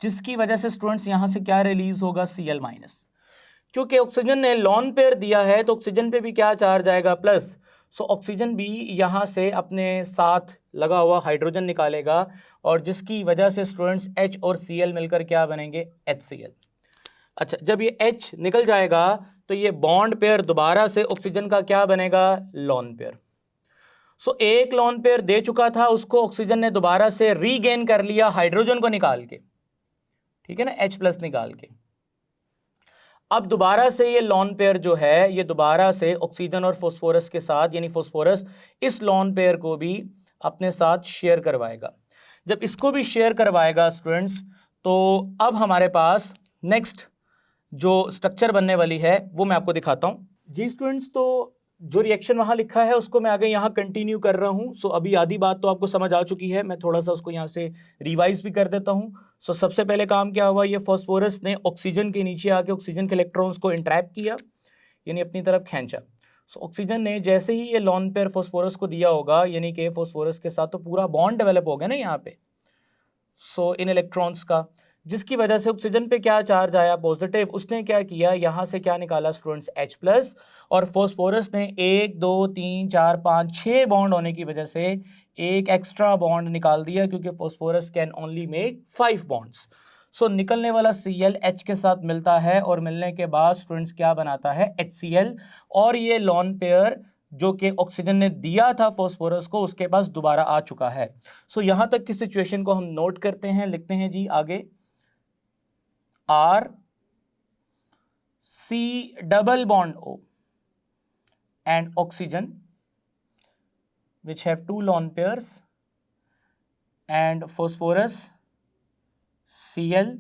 जिसकी वजह से स्टूडेंट्स यहां से क्या रिलीज होगा, Cl-। क्योंकि ऑक्सीजन ने लॉन पेयर दिया है तो ऑक्सीजन पे भी क्या चार्ज आएगा, प्लस। सो ऑक्सीजन भी यहां से अपने साथ लगा हुआ हाइड्रोजन निकालेगा और जिसकी वजह से स्टूडेंट्स H और Cl मिलकर क्या बनेंगे, HCl। अच्छा, जब ये H निकल जाएगा तो ये बॉन्ड पेयर दोबारा से ऑक्सीजन का क्या बनेगा, लॉन पेयर। सो एक लॉन पेयर दे चुका था, उसको ऑक्सीजन ने दोबारा से रीगेन कर लिया हाइड्रोजन को निकाल के, ठीक है ना, H+ निकाल के। अब दोबारा से ये लॉन पेयर जो है ये दोबारा से ऑक्सीजन और फॉस्फोरस के साथ, यानी फॉस्फोरस इस लॉन पेयर को भी अपने साथ शेयर करवाएगा। जब इसको भी शेयर करवाएगा स्टूडेंट्स, तो अब हमारे पास नेक्स्ट जो स्ट्रक्चर बनने वाली है वो मैं आपको दिखाता हूं जी स्टूडेंट्स। तो जो रिएक्शन वहां लिखा है उसको मैं आगे यहाँ कंटिन्यू कर रहा हूँ। सो अभी आधी बात तो आपको समझ आ चुकी है, मैं थोड़ा सा उसको यहाँ से रिवाइज भी कर देता हूँ। सो सबसे पहले काम क्या हुआ, ये फॉस्फोरस ने ऑक्सीजन के नीचे आके ऑक्सीजन के इलेक्ट्रॉन्स को इंट्रैप किया, यानी अपनी तरफ खींचा। सो ऑक्सीजन ने जैसे ही ये लॉन पेयर फॉस्फोरस को दिया होगा, यानी कि फॉस्फोरस के साथ तो पूरा बॉन्ड डेवलप हो गया ना यहाँ पे, सो इन इलेक्ट्रॉन्स का, जिसकी वजह से ऑक्सीजन पे क्या चार्ज आया, पॉजिटिव। उसने क्या किया, यहाँ से क्या निकाला स्टूडेंट्स, H+, और फॉस्फोरस ने 1 2 3 4 5 6 बॉन्ड होने की वजह से एक एक्स्ट्रा बॉन्ड निकाल दिया, क्योंकि phosphorus can only make 5 bonds. So निकलने वाला Cl H के साथ मिलता है और मिलने के बाद स्टूडेंट्स क्या बनाता है, HCl, और ये लॉन पेयर जो कि ऑक्सीजन ने दिया था फॉस्फोरस को उसके पास दोबारा आ चुका है। सो यहां तक की सिचुएशन को हम नोट करते हैं, लिखते हैं जी आगे, R C double bond O and oxygen which have 2 lone pairs and phosphorus Cl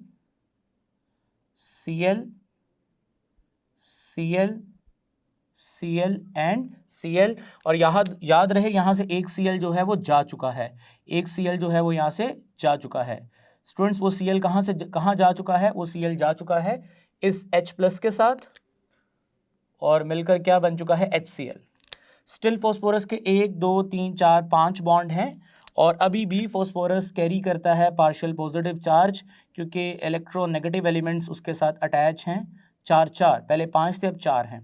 Cl Cl Cl and Cl, और याद रहे यहाँ से एक Cl जो है वो जा चुका है, एक Cl जो है वो यहाँ से जा चुका है स्टूडेंट्स। वो Cl कहाँ से कहाँ जा चुका है, वो Cl जा चुका है इस H+ के साथ और मिलकर क्या बन चुका है, HCl। स्टिल फॉस्फोरस के 1 2 3 4 5 बॉन्ड हैं और अभी भी फॉस्फोरस कैरी करता है पार्शियल पॉजिटिव चार्ज, क्योंकि इलेक्ट्रोनेगेटिव एलिमेंट्स उसके साथ अटैच हैं। 4 4, पहले 5 थे अब 4 हैं।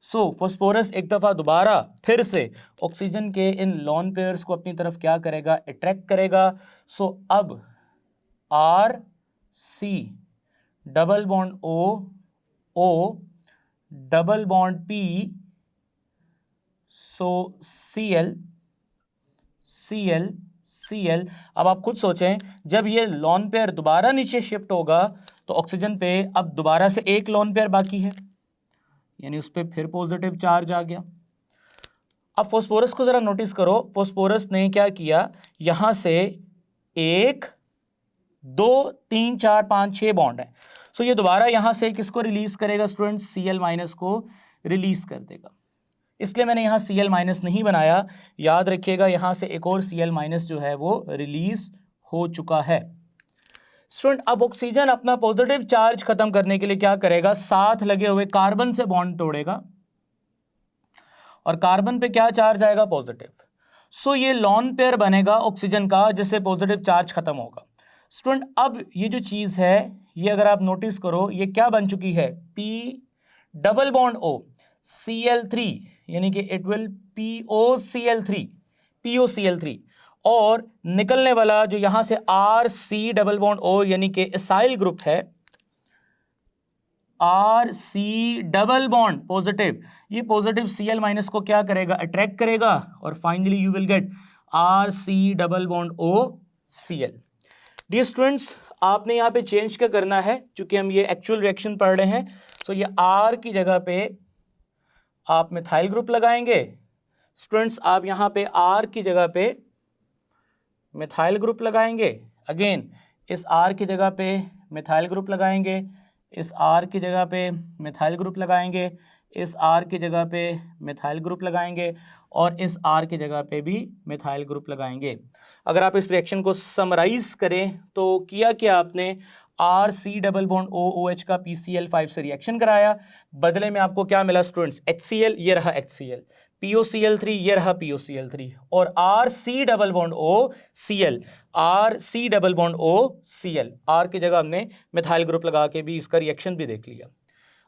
सो फॉस्फोरस एक दफ़ा दोबारा फिर से ऑक्सीजन के इन लॉन पेयर्स को अपनी तरफ क्या करेगा, अट्रैक्ट करेगा। सो अब R C double bond O double bond P, सो Cl Cl। अब आप खुद सोचें, जब ये लॉन पेयर दोबारा नीचे शिफ्ट होगा तो ऑक्सीजन पे अब दोबारा से एक लॉन पेयर बाकी है, यानी उस पर फिर पॉजिटिव चार्ज आ गया। अब फॉस्फोरस को जरा नोटिस करो, फॉस्फोरस ने क्या किया, यहां से 1 2 3 4 5 6 बॉन्ड है। सो ये दोबारा यहां से किसको रिलीज करेगा स्टूडेंट्स, Cl- को रिलीज कर देगा। इसलिए मैंने यहाँ Cl- नहीं बनाया, याद रखिएगा यहाँ से एक और Cl- जो है वो रिलीज हो चुका है। स्टूडेंट अब ऑक्सीजन अपना पॉजिटिव चार्ज खत्म करने के लिए क्या करेगा, साथ लगे हुए कार्बन से बॉन्ड तोड़ेगा और कार्बन पे क्या चार्ज आएगा, पॉजिटिव। सो ये लॉन पेयर बनेगा ऑक्सीजन का जिससे पॉजिटिव चार्ज खत्म होगा। स्टूडेंट अब ये जो चीज है, ये अगर आप नोटिस करो, ये क्या बन चुकी है, P double bond O Cl3, यानी कि इट विल POCl3 और निकलने वाला जो यहां से RC डबल बॉन्ड O यानी कि एसाइल ग्रुप है, RC डबल बॉन्ड पॉजिटिव, ये पॉजिटिव Cl माइनस को क्या करेगा, अट्रैक्ट करेगा और finally you will get RC double bond OCl। Dear students, आपने यहाँ पे चेंज क्या करना है, क्योंकि हम ये एक्चुअल रिएक्शन पढ़ रहे हैं, सो ये R की जगह पे आप मिथाइल ग्रुप लगाएंगे। स्टूडेंट्स, आप यहाँ पे R की जगह पे मिथाइल ग्रुप लगाएंगे। अगेन इस R की जगह पे मिथाइल ग्रुप लगाएंगे, इस R की जगह पे मिथाइल ग्रुप लगाएंगे, इस R की जगह पे मिथाइल ग्रुप लगाएंगे और इस R की जगह पे भी मिथाइल ग्रुप लगाएंगे। अगर आप इस रिएक्शन को समराइज करें तो किया क्या आपने, RC डबल बॉन्ड OOH का PCl5 से रिएक्शन कराया, बदले में आपको क्या मिला स्टूडेंट्स, HCl, ये रहा HCl, POCl3, ये रहा POCl3 और RC double bond OCl, RC double bond OCl, R की जगह हमने मिथाइल ग्रुप लगा के भी इसका रिएक्शन भी देख लिया।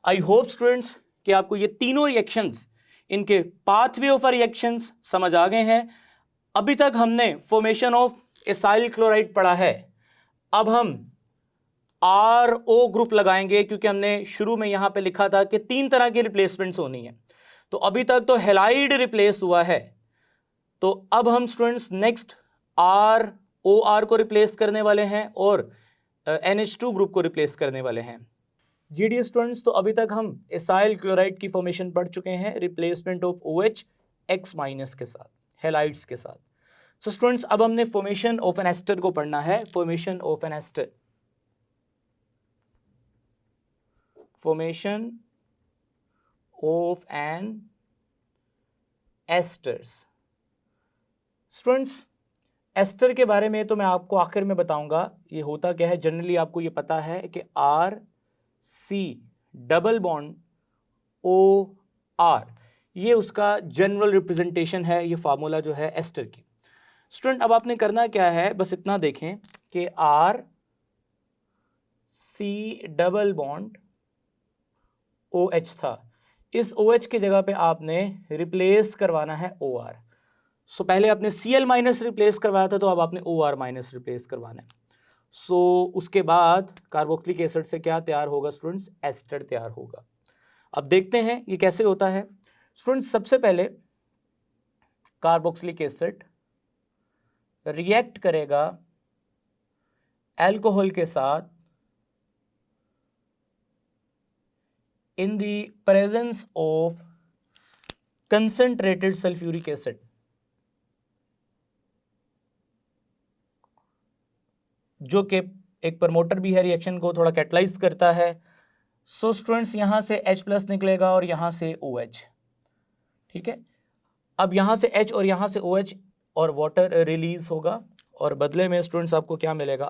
आई होप स्टूडेंट्स कि आपको ये तीनों रिएक्शंस, इनके पाथवे ऑफ रिएक्शंस समझ आ गए हैं। अभी तक हमने फॉर्मेशन ऑफ एसाइल क्लोराइड पढ़ा है, अब हम RO ग्रुप लगाएंगे, क्योंकि हमने शुरू में यहां पे लिखा था कि 3 तरह की रिप्लेसमेंट्स होनी है, तो अभी तक तो हेलाइड रिप्लेस हुआ है, तो अब हम स्टूडेंट्स नेक्स्ट ROR को रिप्लेस करने वाले हैं और NH2 ग्रुप को रिप्लेस करने वाले हैं। GD स्टूडेंट्स, तो अभी तक हम एसाइल क्लोराइड की फॉर्मेशन पढ़ चुके हैं, replacement of OH X minus के साथ, हेलाइड्स के साथ। सो स्टूडेंट्स, अब हमने फॉर्मेशन ऑफ एन एस्टर को पढ़ना है, formation of an ester, formation of an esters. Students, ester के बारे में तो मैं आपको आखिर में बताऊंगा, ये होता क्या है, जनरली आपको ये पता है कि RC डबल बॉन्ड OR, ये उसका जनरल रिप्रेजेंटेशन है, ये फार्मूला जो है एस्टर की। स्टूडेंट, अब आपने करना क्या है, बस इतना देखें कि RC डबल बॉन्ड OH था, इस OH की जगह पे आपने रिप्लेस करवाना है OR। सो पहले आपने Cl माइनस रिप्लेस करवाया था, तो अब आपने OR माइनस रिप्लेस करवाना है। सो उसके बाद कार्बोक्सिलिक एसिड से क्या तैयार होगा स्टूडेंट्स, एस्टर तैयार होगा। अब देखते हैं ये कैसे होता है। स्टूडेंट्स, सबसे पहले कार्बोक्सिलिक एसिड रिएक्ट करेगा अल्कोहल के साथ in the presence of concentrated sulfuric acid, जो कि एक प्रमोटर भी है, रिएक्शन को थोड़ा कैटलाइज करता है। सो स्टूडेंट्स, यहां से H प्लस निकलेगा और यहां से OH, ठीक है। अब यहां से H और यहां से OH और वाटर रिलीज होगा और बदले में स्टूडेंट्स आपको क्या मिलेगा,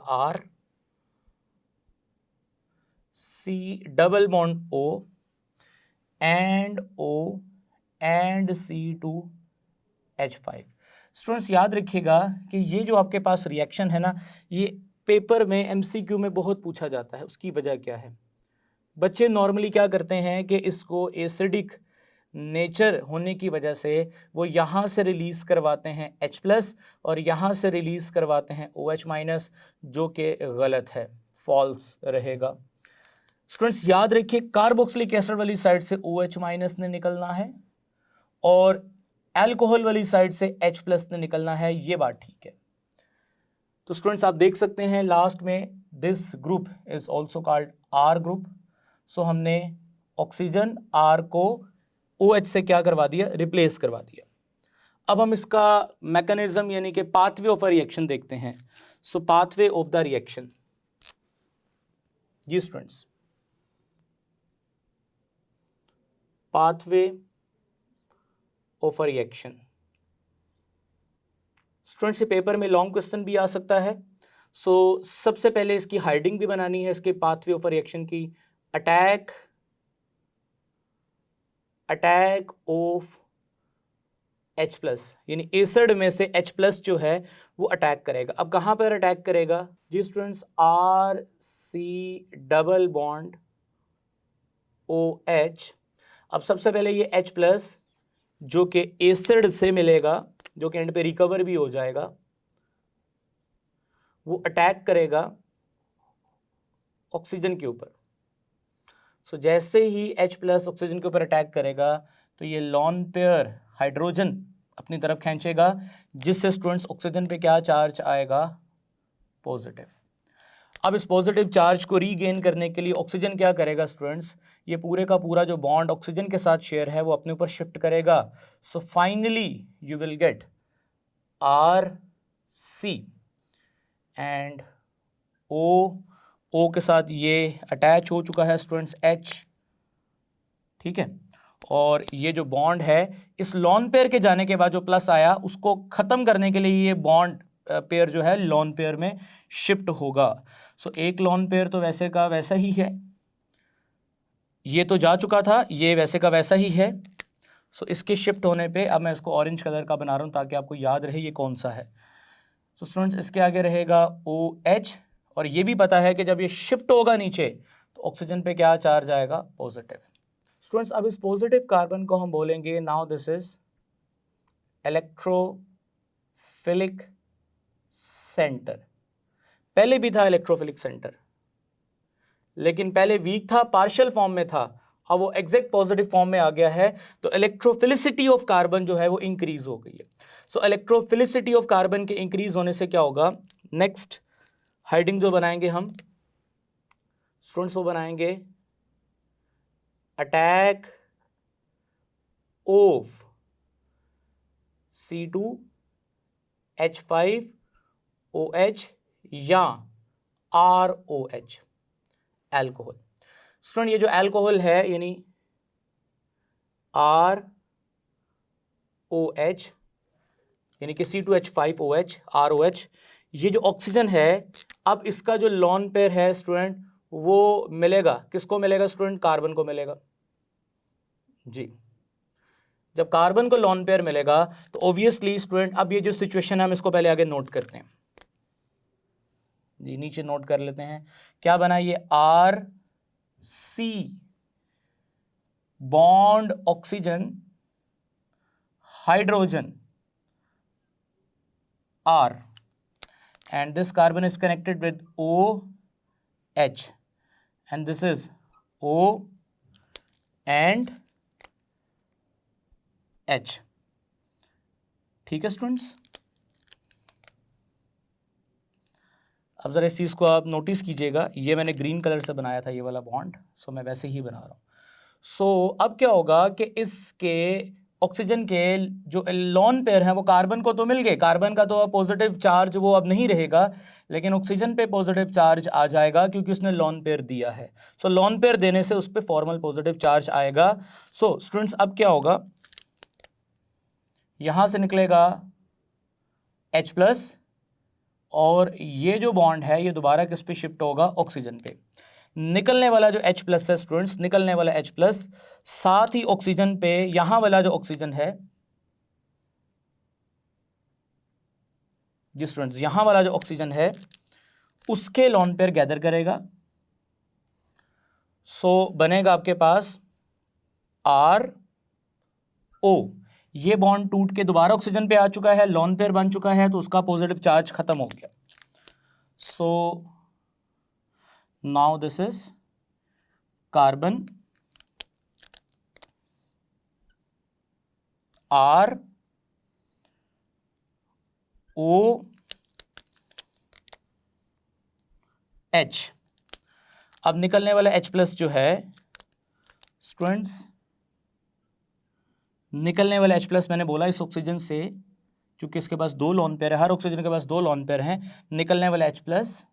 RC double bond O and O and C2H5। Students, याद रखिएगा कि ये जो आपके पास रिएक्शन है ना, ये पेपर में MCQ में बहुत पूछा जाता है। उसकी वजह क्या है, बच्चे नॉर्मली क्या करते हैं कि इसको एसिडिक नेचर होने की वजह से वो यहाँ से रिलीज करवाते हैं H प्लस और यहाँ से रिलीज करवाते हैं OH माइनस, जो कि गलत है, फॉल्स रहेगा। स्टूडेंट्स, याद रखिए कार्बोक्सिलिक एसिड वाली साइड से OH माइनस ने निकलना है और अल्कोहल वाली साइड से H प्लस ने निकलना है, ये बात ठीक है। तो स्टूडेंट्स, आप देख सकते हैं लास्ट में this group is also called R group. So हमने ऑक्सीजन R को OH से क्या करवा दिया, रिप्लेस करवा दिया। अब हम इसका मैकेनिज्म यानी कि पाथवे ऑफ अ रिएक्शन देखते हैं। So pathway of the reaction, जी students, pathway of a reaction. Students, ये पेपर में लॉन्ग क्वेश्चन भी आ सकता है। सो सबसे पहले इसकी हाइडिंग भी बनानी है, इसके पाथवे ऑफ अ रिएक्शन की। अटैक ऑफ H प्लस, यानी एसिड में से H प्लस जो है वो अटैक करेगा। अब कहाँ पर अटैक करेगा जी students? R C double bond OH। अब सबसे पहले ये H प्लस जो कि एसिड से मिलेगा, जो कि एंड पे रिकवर भी हो जाएगा, वो अटैक करेगा ऑक्सीजन के ऊपर। सो जैसे ही H प्लस ऑक्सीजन के ऊपर अटैक करेगा तो ये लॉन पेयर हाइड्रोजन अपनी तरफ खींचेगा, जिससे स्टूडेंट्स ऑक्सीजन पे क्या चार्ज आएगा? पॉजिटिव। अब इस पॉजिटिव चार्ज को रीगेन करने के लिए ऑक्सीजन क्या करेगा स्टूडेंट्स? ये पूरे का पूरा जो बॉन्ड ऑक्सीजन के साथ शेयर है वो अपने ऊपर शिफ्ट करेगा। So finally you will get RC and O के साथ ये अटैच हो चुका है स्टूडेंट्स H, ठीक है। और ये जो बॉन्ड है इस लॉन पेयर के जाने के बाद जो प्लस आया उसको खत्म करने के लिए ये बॉन्ड पेयर जो है लॉन पेयर में शिफ्ट होगा। सो एक लॉन पेयर तो वैसे का वैसा ही है, ये तो जा चुका था, ये वैसे का वैसा ही है। सो इसके शिफ्ट होने पे अब मैं इसको ऑरेंज कलर का बना रहा हूँ ताकि आपको याद रहे ये कौन सा है। सो स्टूडेंट्स इसके आगे रहेगा OH, और ये भी पता है कि जब ये शिफ्ट होगा नीचे तो ऑक्सीजन पे क्या चार्ज आएगा? पॉजिटिव। स्टूडेंट्स अब इस पॉजिटिव कार्बन को हम बोलेंगे now this is electrophilic centre. पहले भी था इलेक्ट्रोफिलिक सेंटर, लेकिन पहले वीक था, पार्शियल फॉर्म में था, अब वो एग्जैक्ट पॉजिटिव फॉर्म में आ गया है, तो इलेक्ट्रोफिलिसिटी ऑफ कार्बन जो है वो इंक्रीज हो गई है। सो इलेक्ट्रोफिलिसिटी ऑफ कार्बन के इंक्रीज होने से क्या होगा? नेक्स्ट हेडिंग जो बनाएंगे हम स्टूडेंट्स वो बनाएंगे अटैक ऑफ C2H5OH या ROH, एल्कोहल। स्टूडेंट ये जो एल्कोहल है यानी ROH यानी कि C2H5OH ROH, ये जो ऑक्सीजन है अब इसका जो लॉन पेयर है स्टूडेंट वो मिलेगा किसको? मिलेगा स्टूडेंट कार्बन को मिलेगा जी। जब कार्बन को लॉन पेयर मिलेगा तो ऑब्वियसली स्टूडेंट अब ये जो सिचुएशन है हम इसको पहले आगे नोट करते हैं जी, नीचे नोट कर लेते हैं क्या बना ये RC bond oxygen hydrogen R, and this carbon is connected with OH, and this is O and H, ठीक है स्टूडेंट्स। अब जरा इस चीज़ को आप नोटिस कीजिएगा, ये मैंने ग्रीन कलर से बनाया था ये वाला बॉन्ड, सो मैं वैसे ही बना रहा हूँ। सो अब क्या होगा कि इसके ऑक्सीजन के जो लॉन पेयर हैं वो कार्बन को तो मिल गए, कार्बन का तो पॉजिटिव चार्ज वो अब नहीं रहेगा, लेकिन ऑक्सीजन पे पॉजिटिव चार्ज आ जाएगा क्योंकि उसने लॉन पेयर दिया है। सो लॉन पेयर देने से उस पर फॉर्मल पॉजिटिव चार्ज आएगा। सो स्टूडेंट्स अब क्या होगा? यहां से निकलेगा H प्लस, और ये जो बॉन्ड है ये दोबारा किस पे शिफ्ट होगा? ऑक्सीजन पे। निकलने वाला जो H प्लस है स्टूडेंट्स, निकलने वाला H प्लस साथ ही ऑक्सीजन पे यहां वाला जो ऑक्सीजन है जी स्टूडेंट्स, यहां वाला जो ऑक्सीजन है उसके लॉन पेयर गैदर करेगा। सो बनेगा आपके पास RO, ये बॉन्ड टूट के दोबारा ऑक्सीजन पे आ चुका है, लॉन पेयर बन चुका है, तो उसका पॉजिटिव चार्ज खत्म हो गया। So now this is carbon ROH, अब निकलने वाला H प्लस जो है स्टूडेंट्स, निकलने वाला H प्लस मैंने बोला इस ऑक्सीजन से, चूंकि इसके पास दो लॉन पेयर है, हर ऑक्सीजन के पास दो लॉन पेयर हैं, निकलने वाला H प्लस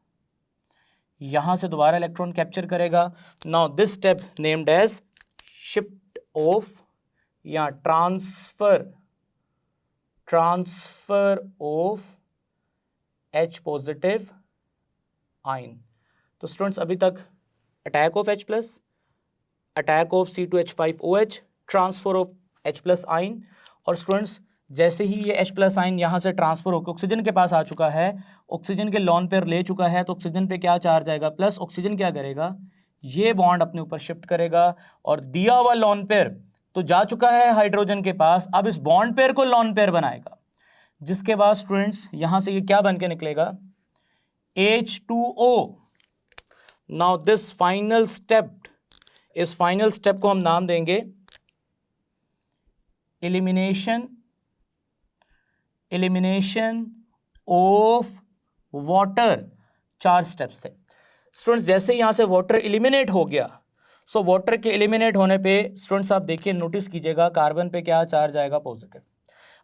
यहां से दोबारा इलेक्ट्रॉन कैप्चर करेगा। Now this step named as shift of या transfer of H positive ion. तो स्टूडेंट्स अभी तक attack of H plus, attack of C2H5OH, transfer of H plus ion, और स्टूडेंट्स जैसे ही ये H प्लस आइन यहाँ से ट्रांसफर होकर ऑक्सीजन के पास आ चुका है, ऑक्सीजन के लॉन पेयर ले चुका है, तो ऑक्सीजन पे क्या चार्ज आएगा, प्लस। ऑक्सीजन क्या करेगा, ये बॉन्ड अपने ऊपर शिफ्ट करेगा और दिया हुआ लॉन पेयर तो जा चुका है हाइड्रोजन के पास, अब इस बॉन्ड पेयर को लॉन पेयर बनाएगा, जिसके बाद स्टूडेंट्स यहां से ये क्या बन के निकलेगा, H2O। Now this final step, इस फाइनल स्टेप को हम नाम देंगे एलिमिनेशन ऑफ वाटर। 4 स्टेप्स थे स्टूडेंट्स। जैसे यहां से वाटर एलिमिनेट हो गया, सो वाटर के एलिमिनेट होने पे स्टूडेंट्स आप देखिए, नोटिस कीजिएगा, कार्बन पे क्या चार्ज आएगा, पॉजिटिव।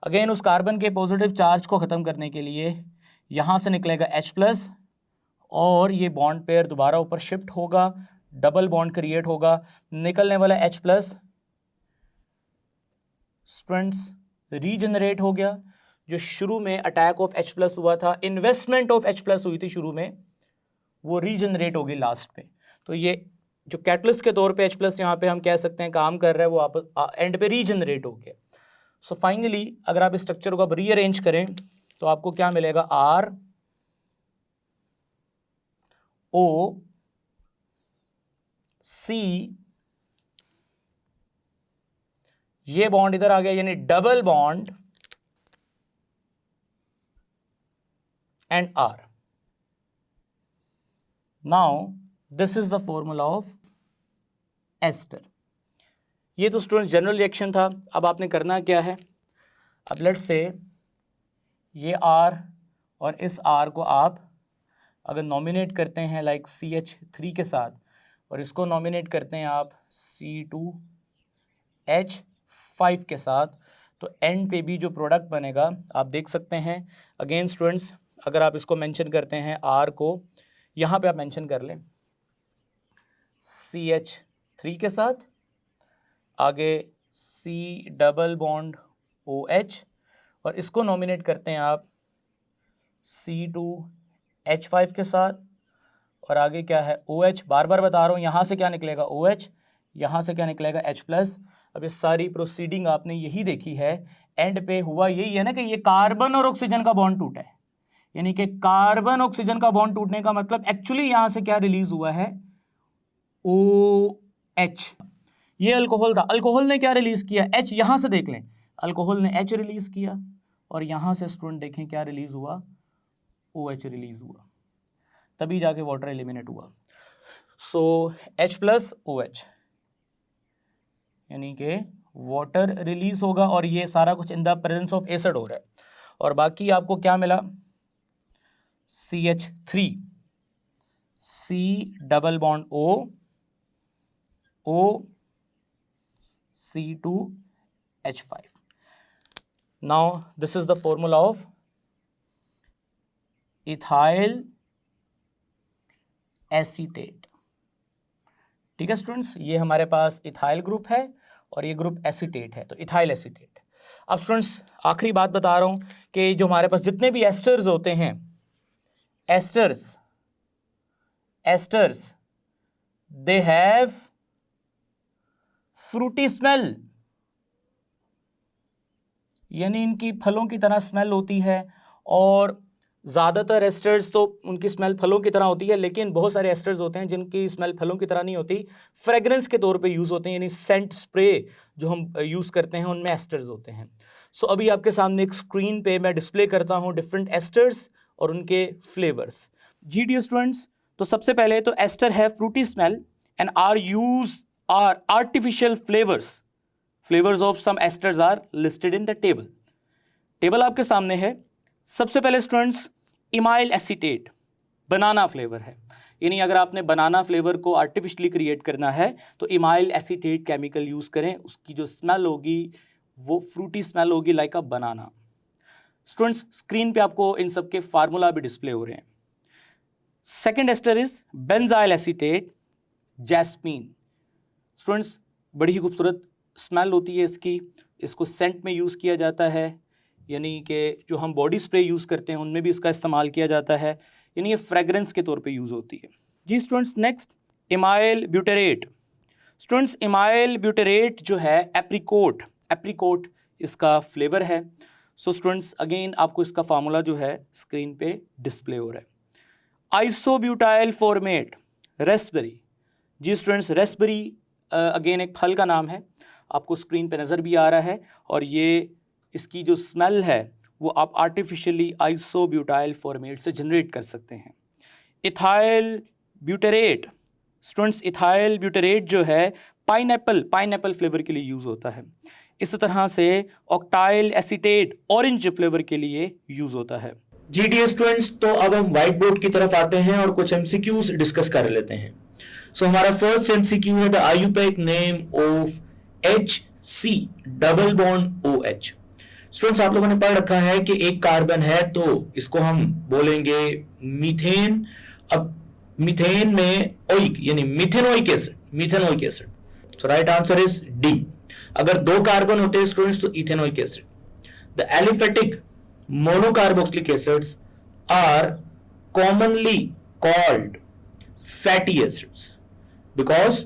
अगेन उस कार्बन के पॉजिटिव चार्ज को खत्म करने के लिए यहां से निकलेगा H प्लस और ये बॉन्ड पेयर दोबारा ऊपर शिफ्ट होगा, डबल बॉन्ड क्रिएट होगा, निकलने वाला H प्लस स्टूडेंट्स रीजनरेट हो गया। जो शुरू में अटैक ऑफ H प्लस हुआ था, इन्वेस्टमेंट ऑफ H प्लस हुई थी शुरू में, वो रीजनरेट होगी लास्ट पे। तो ये जो कैटलिस्ट के तौर पे H प्लस यहाँ पे हम कह सकते हैं काम कर रहा है, वो आप एंड पे रीजनरेट हो गया। सो फाइनली अगर आप इस स्ट्रक्चर को अब रीअरेंज करें तो आपको क्या मिलेगा, R O C, ये बॉन्ड इधर आ गया, यानी double bond and R। Now this is the formula of ester. ये तो स्टूडेंट जनरल रिएक्शन था। अब आपने करना क्या है, अब लेट्स से ये R और इस R को आप अगर नॉमिनेट करते हैं लाइक CH3 के साथ, और इसको नॉमिनेट करते हैं आप C2H5 के साथ, तो एंड पे भी जो प्रोडक्ट बनेगा आप देख सकते हैं। अगेन स्टूडेंट्स अगर आप इसको मेंशन करते हैं, R को यहाँ पे आप मेंशन कर लें CH3 के साथ, आगे C डबल बॉन्ड OH, और इसको नॉमिनेट करते हैं आप C2H5 के साथ, और आगे क्या है OH। बार बार बता रहा हूँ, यहाँ से क्या निकलेगा OH, यहाँ से क्या निकलेगा H प्लस। अब ये सारी प्रोसीडिंग आपने यही देखी है, एंड पे हुआ यही है ना कि ये कार्बन और ऑक्सीजन का बॉन्ड टूटा है, यानी कि कार्बन ऑक्सीजन का बॉन्ड टूटने का मतलब एक्चुअली यहां से क्या रिलीज हुआ है, OH। ये अल्कोहल था, अल्कोहल ने क्या रिलीज किया, H। यहां से देख लें, अल्कोहल ने H रिलीज किया, और यहां से स्टूडेंट देखें क्या रिलीज हुआ, OH रिलीज हुआ, तभी जाके वाटर एलिमिनेट हुआ। सो H प्लस OH, यानी कि वाटर रिलीज होगा, और ये सारा कुछ in the presence of acid हो रहा है। और बाकी आपको क्या मिला, CH3, C double bond O C2H5। Now this is the formula of ethyl acetate. ठीक है स्टूडेंट्स, ये हमारे पास इथाइल ग्रुप है और ये ग्रुप एसीटेट है, तो इथाइल एसीटेट। अब स्टूडेंट्स आखिरी बात बता रहा हूं कि जो हमारे पास जितने भी एस्टर्स होते हैं, asters they have Frooti smell, यानी इनकी फलों की तरह स्मेल होती है। और ज़्यादातर एस्टर्स तो उनकी स्मेल फलों की तरह होती है, लेकिन बहुत सारे एस्टर्स होते हैं जिनकी स्मेल फलों की तरह नहीं होती, फ्रेग्रेंस के तौर पे यूज़ होते हैं, यानी सेंट स्प्रे जो हम यूज़ करते हैं उनमें एस्टर्स होते हैं। सो अभी आपके सामने एक स्क्रीन पे मैं डिस्प्ले करता हूँ डिफरेंट एस्टर्स और उनके फ्लेवर्स। जी डियर स्टूडेंट्स, तो सबसे पहले तो एस्टर है fruity smell and are artificial flavours of some esters are listed in the table आपके सामने है। सबसे पहले students amyl acetate banana flavour है, यानी अगर आपने बनाना फ्लेवर को आर्टिफिशियली क्रिएट करना है तो इमाइल एसीटेट केमिकल यूज़ करें, उसकी जो स्मेल होगी वो फ्रूटी स्मेल होगी लाइक अ बनाना। स्टूडेंट्स स्क्रीन पे आपको इन सब के फार्मूला भी डिस्प्ले हो रहे हैं। Second ester is benzyl acetate jasmine. Students बड़ी ही खूबसूरत स्मेल होती है इसकी, इसको सेंट में यूज़ किया जाता है, यानी कि जो हम बॉडी स्प्रे यूज़ करते हैं उनमें भी इसका इस्तेमाल किया जाता है, यानी ये फ्रेग्रेंस के तौर पे यूज़ होती है। जी students next amyl butyrate. Students amyl butyrate जो है एप्रिकोट इसका फ्लेवर है। सो स्टूडेंट्स अगेन आपको इसका फार्मूला जो है स्क्रीन पे डिस्प्ले हो रहा है। Isobutyl formate raspberry. जी स्टूडेंट्स, रेस्पबेरी अगेन एक फल का नाम है, आपको स्क्रीन पे नज़र भी आ रहा है, और ये इसकी जो स्मेल है वो आप आर्टिफिशियली आइसोब्यूटाइल फॉर्मेट से जनरेट कर सकते हैं। इथाइल ब्यूटेरेट। स्टूडेंट्स, इथाइल ब्यूटेरेट जो है पाइनएप्पल फ्लेवर के लिए यूज़ होता है। इस तरह से ऑक्टाइल एसीटेट ऑरेंज फ्लेवर के लिए यूज़ होता है। जी डियर स्टूडेंट्स, तो अब हम व्हाइट बोर्ड की तरफ आते हैं और कुछ एमसीक्यूज डिस्कस कर लेते हैं। सो हमारा फर्स्ट एमसीक्यू है the IUPAC name of HC double bond OH। Students, आप लोगों ने पढ़ रखा है कि एक कार्बन है तो इसको हम बोलेंगे मीथेन। अब मीथेन में ओइक यानी methanoic acid. So right answer is D. अगर दो कार्बन होते हैं स्टूडेंट्स तो ethanoic acid. The aliphatic monocarboxylic acids are commonly called fatty acids because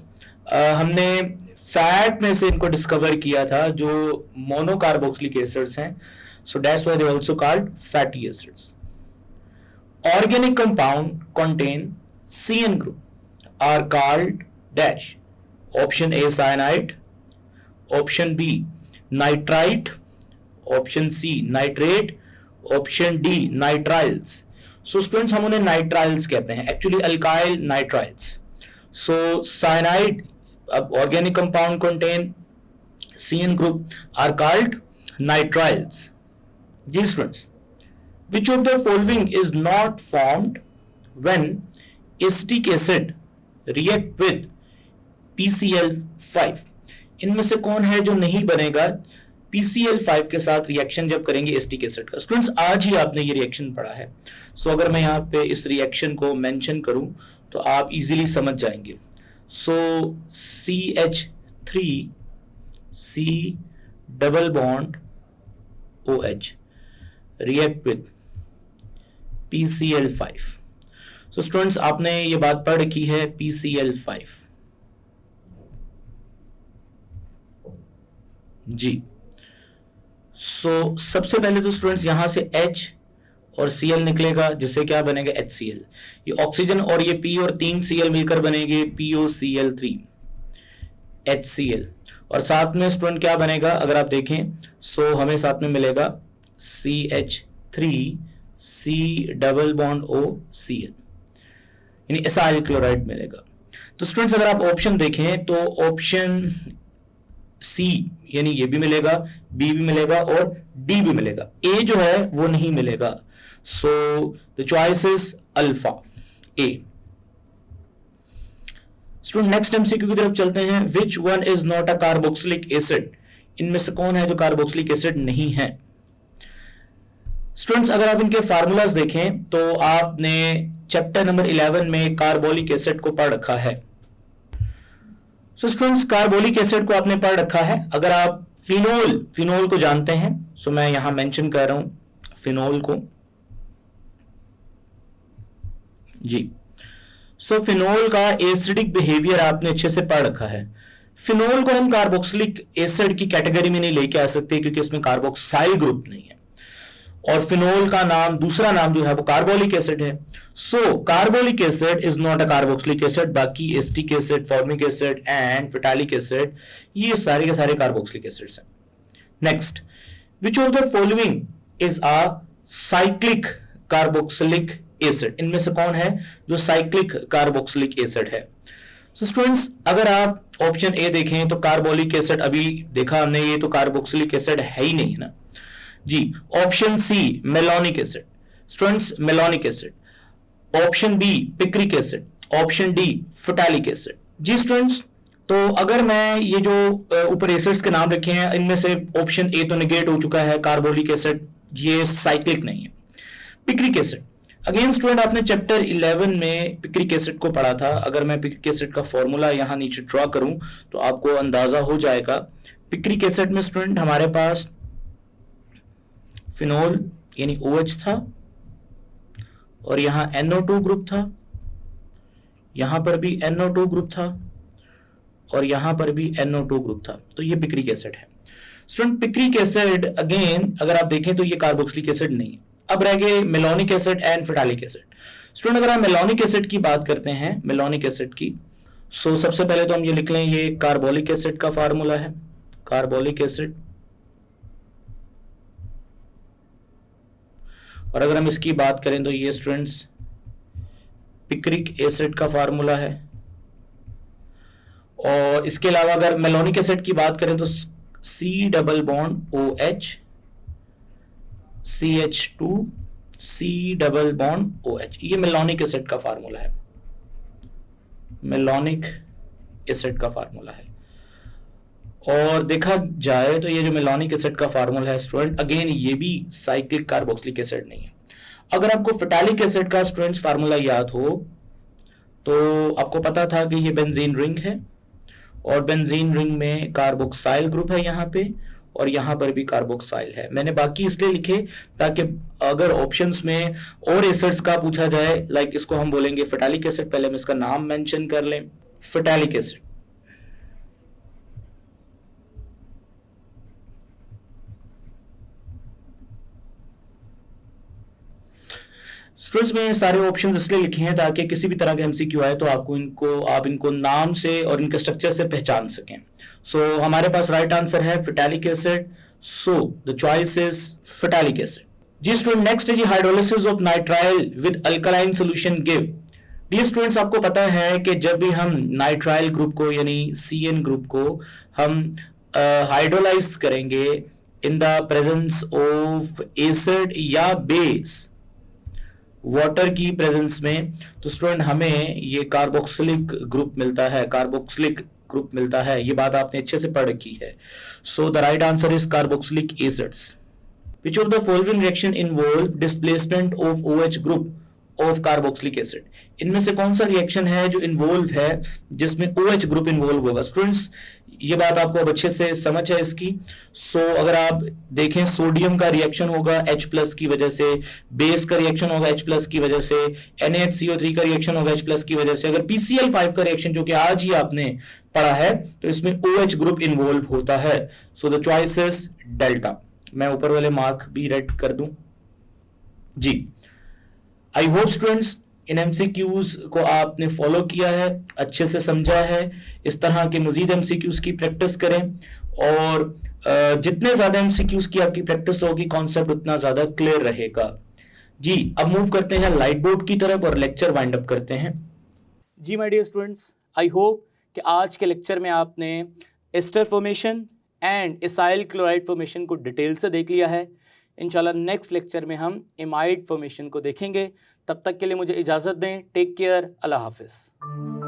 हमने फैट में से इनको डिस्कवर किया था जो मोनोकार्बोक्सिलिक एसिड्स हैं। So that's why they also called fatty acids. Organic compound contain CN group are called dash. Option A cyanide, option B nitrite, option C nitrate, option D nitriles. So students, हम उन्हें nitriles कहते हैं, actually alkyl nitriles. So cyanide, organic compound contain CN group are called nitriles. Ji students, which of the following is not formed when acetic acid react with PCl5? इनमें से कौन है जो नहीं बनेगा PCl5 के साथ रिएक्शन जब करेंगे एसिटिक एसिड का? स्टूडेंट्स, आज ही आपने ये रिएक्शन पढ़ा है। सो अगर मैं यहाँ पे इस रिएक्शन को मेंशन करूं तो आप इजीली समझ जाएंगे। सो CH3C double bond OH react with PCl5। So students, आपने ये बात पढ़ रखी है PCl5 जी। सो सबसे पहले तो स्टूडेंट्स यहां से H और Cl निकलेगा जिससे क्या बनेगा HCl। ये ऑक्सीजन और ये P और 3 Cl मिलकर बनेंगे POCl3 HCl। और साथ में स्टूडेंट क्या बनेगा अगर आप देखें, सो हमें साथ में मिलेगा CH3C डबल बॉन्ड OCl यानी एसाइल क्लोराइड मिलेगा। तो स्टूडेंट्स, अगर आप ऑप्शन देखें तो ऑप्शन C यानी ये भी मिलेगा, B भी मिलेगा और D भी मिलेगा, A जो है वो नहीं मिलेगा। सो the choice is alpha A। Student, next MCQ की तरफ चलते हैं। Which one is not a carboxylic acid? इनमें से कौन है जो कार्बोक्सिलिक एसिड नहीं है? स्टूडेंट्स, अगर आप इनके फार्मूलाज देखें तो आपने चैप्टर नंबर 11 में कार्बोलिक एसिड को पढ़ रखा है। सो स्टूडेंट्स, कार्बोलिक एसिड को आपने पढ़ रखा है। अगर आप फिनोल को जानते हैं, सो मैं यहां मेंशन कर रहा हूं फिनोल को जी। सो फिनोल का एसिडिक बिहेवियर आपने अच्छे से पढ़ रखा है। फिनोल को हम कार्बोक्सिलिक एसिड की कैटेगरी में नहीं लेके आ सकते क्योंकि इसमें कार्बोक्साइल ग्रुप नहीं है, और फिनोल का नाम दूसरा नाम जो है वो कार्बोलिक एसिड है। So carbolic acid is not a carboxylic acid. बाकी acetic acid, formic acid and phthalic acid ये सारे के सारे कार्बोक्सिलिक एसिड्स हैं। Next, which of the following is a cyclic carboxylic acid? इनमें से कौन है जो साइक्लिक कार्बोक्सिलिक एसिड है? सो स्टूडेंट्स, अगर आप ऑप्शन ए देखें तो कार्बोलिक एसिड अभी देखा हमने, ये तो कार्बोक्सिलिक एसिड है ही नहीं है ना जी। Option C malonic acid, students malonic acid. Option B picric acid, option D phthalic acid. जी स्टूडेंट्स, तो अगर मैं ये जो ऊपर एसिड्स के नाम रखे हैं इनमें से ऑप्शन ए तो नेगेट हो चुका है, कार्बोलिक एसिड ये साइक्लिक नहीं है। पिक्रिक एसिड, अगेन स्टूडेंट आपने चैप्टर 11 में पिक्रिक एसिड को पढ़ा था। अगर मैं पिक्रिक एसिड का फॉर्मूला यहां नीचे ड्रॉ करूं तो आपको अंदाजा हो जाएगा। पिक्रिक एसिड में स्टूडेंट हमारे पास फिनोल यानी OH था और यहां NO2 ग्रुप था, यहां पर भी NO2 ग्रुप था और यहां पर भी NO2 ग्रुप था। तो ये पिक्रिक एसिड है। स्टूडेंट पिक्रिक एसिड अगेन अगर आप देखें तो ये कार्बोक्सिलिक एसिड नहीं है। अब रह गए malonic acid and phthalic acid. Student अगर हम मेलोनिक एसिड की बात करते हैं, मेलोनिक एसिड की, सो सबसे पहले तो हम ये लिख लें, ये कार्बोलिक एसिड का फार्मूला है, कार्बोलिक एसिड। और अगर हम इसकी बात करें तो ये स्टूडेंट्स पिक्रिक एसिड का फार्मूला है। और इसके अलावा अगर मेलोनिक एसिड की बात करें तो C double bond OH CH2 C double bond OH, ये मेलोनिक एसिड का फार्मूला है, मेलोनिक एसिड का फार्मूला है। और देखा जाए तो ये जो मेलोनिक एसिड का फार्मूला है स्टूडेंट, अगेन ये भी साइक्लिक कार्बोक्सिलिक एसिड नहीं है। अगर आपको फेटालिक एसिड का स्टूडेंट्स फार्मूला याद हो तो आपको पता था कि ये बेंजीन रिंग है, और बेंजीन रिंग में कार्बोक्साइल ग्रुप है यहाँ पे, और यहाँ पर भी कार्बोक्साइल है। मैंने बाकी इसलिए लिखे ताकि अगर ऑप्शंस में और एसिड्स का पूछा जाए, लाइक इसको हम बोलेंगे फेटालिक एसिड, पहले हम इसका नाम मेंशन कर लें, फेटालिक एसिड। स्टूडेंट्स में सारे ऑप्शंस इसलिए लिखे हैं ताकि किसी भी तरह का एमसीक्यू आए तो आप इनको नाम से और इनके स्ट्रक्चर से पहचान सकें। सो हमारे पास राइट आंसर है phthalic acid, so the choice is phthalic acid. जी स्टूडेंट, नेक्स्ट है जी hydrolysis of nitrile with alkaline solution give. Dear students, आपको पता है कि जब भी हम नाइट्राइल ग्रुप को यानी CN ग्रुप को हम हाइड्रोलाइज करेंगे in the presence of acid या बेस, वाटर की प्रेजेंस में, तो स्टूडेंट हमें ये कार्बोक्सिलिक ग्रुप मिलता है, कार्बोक्सिलिक ग्रुप मिलता है। ये बात आपने अच्छे से पढ़ रखी है। So the right answer is carboxylic acids. Which of the following reaction involve displacement of OH group of carboxylic acid? इनमें से कौन सा रिएक्शन है जो इन्वॉल्व है जिसमें OH ग्रुप इन्वॉल्व होगा? स्टूडेंट्स ये बात आपको अब अच्छे से समझ है इसकी। सो अगर आप देखें, सोडियम का रिएक्शन होगा H+ की वजह से, बेस का रिएक्शन होगा H+ की वजह से, NaHCO3 का रिएक्शन होगा H+ की वजह से, अगर PCl5 का रिएक्शन जो कि आज ही आपने पढ़ा है तो इसमें OH ग्रुप इन्वॉल्व होता है। So the choice is delta. मैं ऊपर वाले मार्क भी रेड कर दूं जी। आई होप स्टूडेंट्स इन MCQs को आपने फॉलो किया है, अच्छे से समझा है। इस तरह के मजीद MCQs की प्रैक्टिस करें, और जितने ज्यादा MCQs की आपकी प्रैक्टिस होगी कॉन्सेप्ट उतना ज्यादा क्लियर रहेगा। जी अब मूव करते हैं लाइट बोर्ड की तरफ और लेक्चर वाइंड अप करते हैं। जी my dear students, I hope कि आज के लेक्चर में आपने ester formation and acyl chloride formation को डिटेल से देख लिया है। इंशाल्लाह नेक्स्ट लेक्चर में हम इमाइड फॉर्मेशन को देखेंगे। तब तक के लिए मुझे इजाज़त दें। टेक केयर, अल्लाह हाफिज़।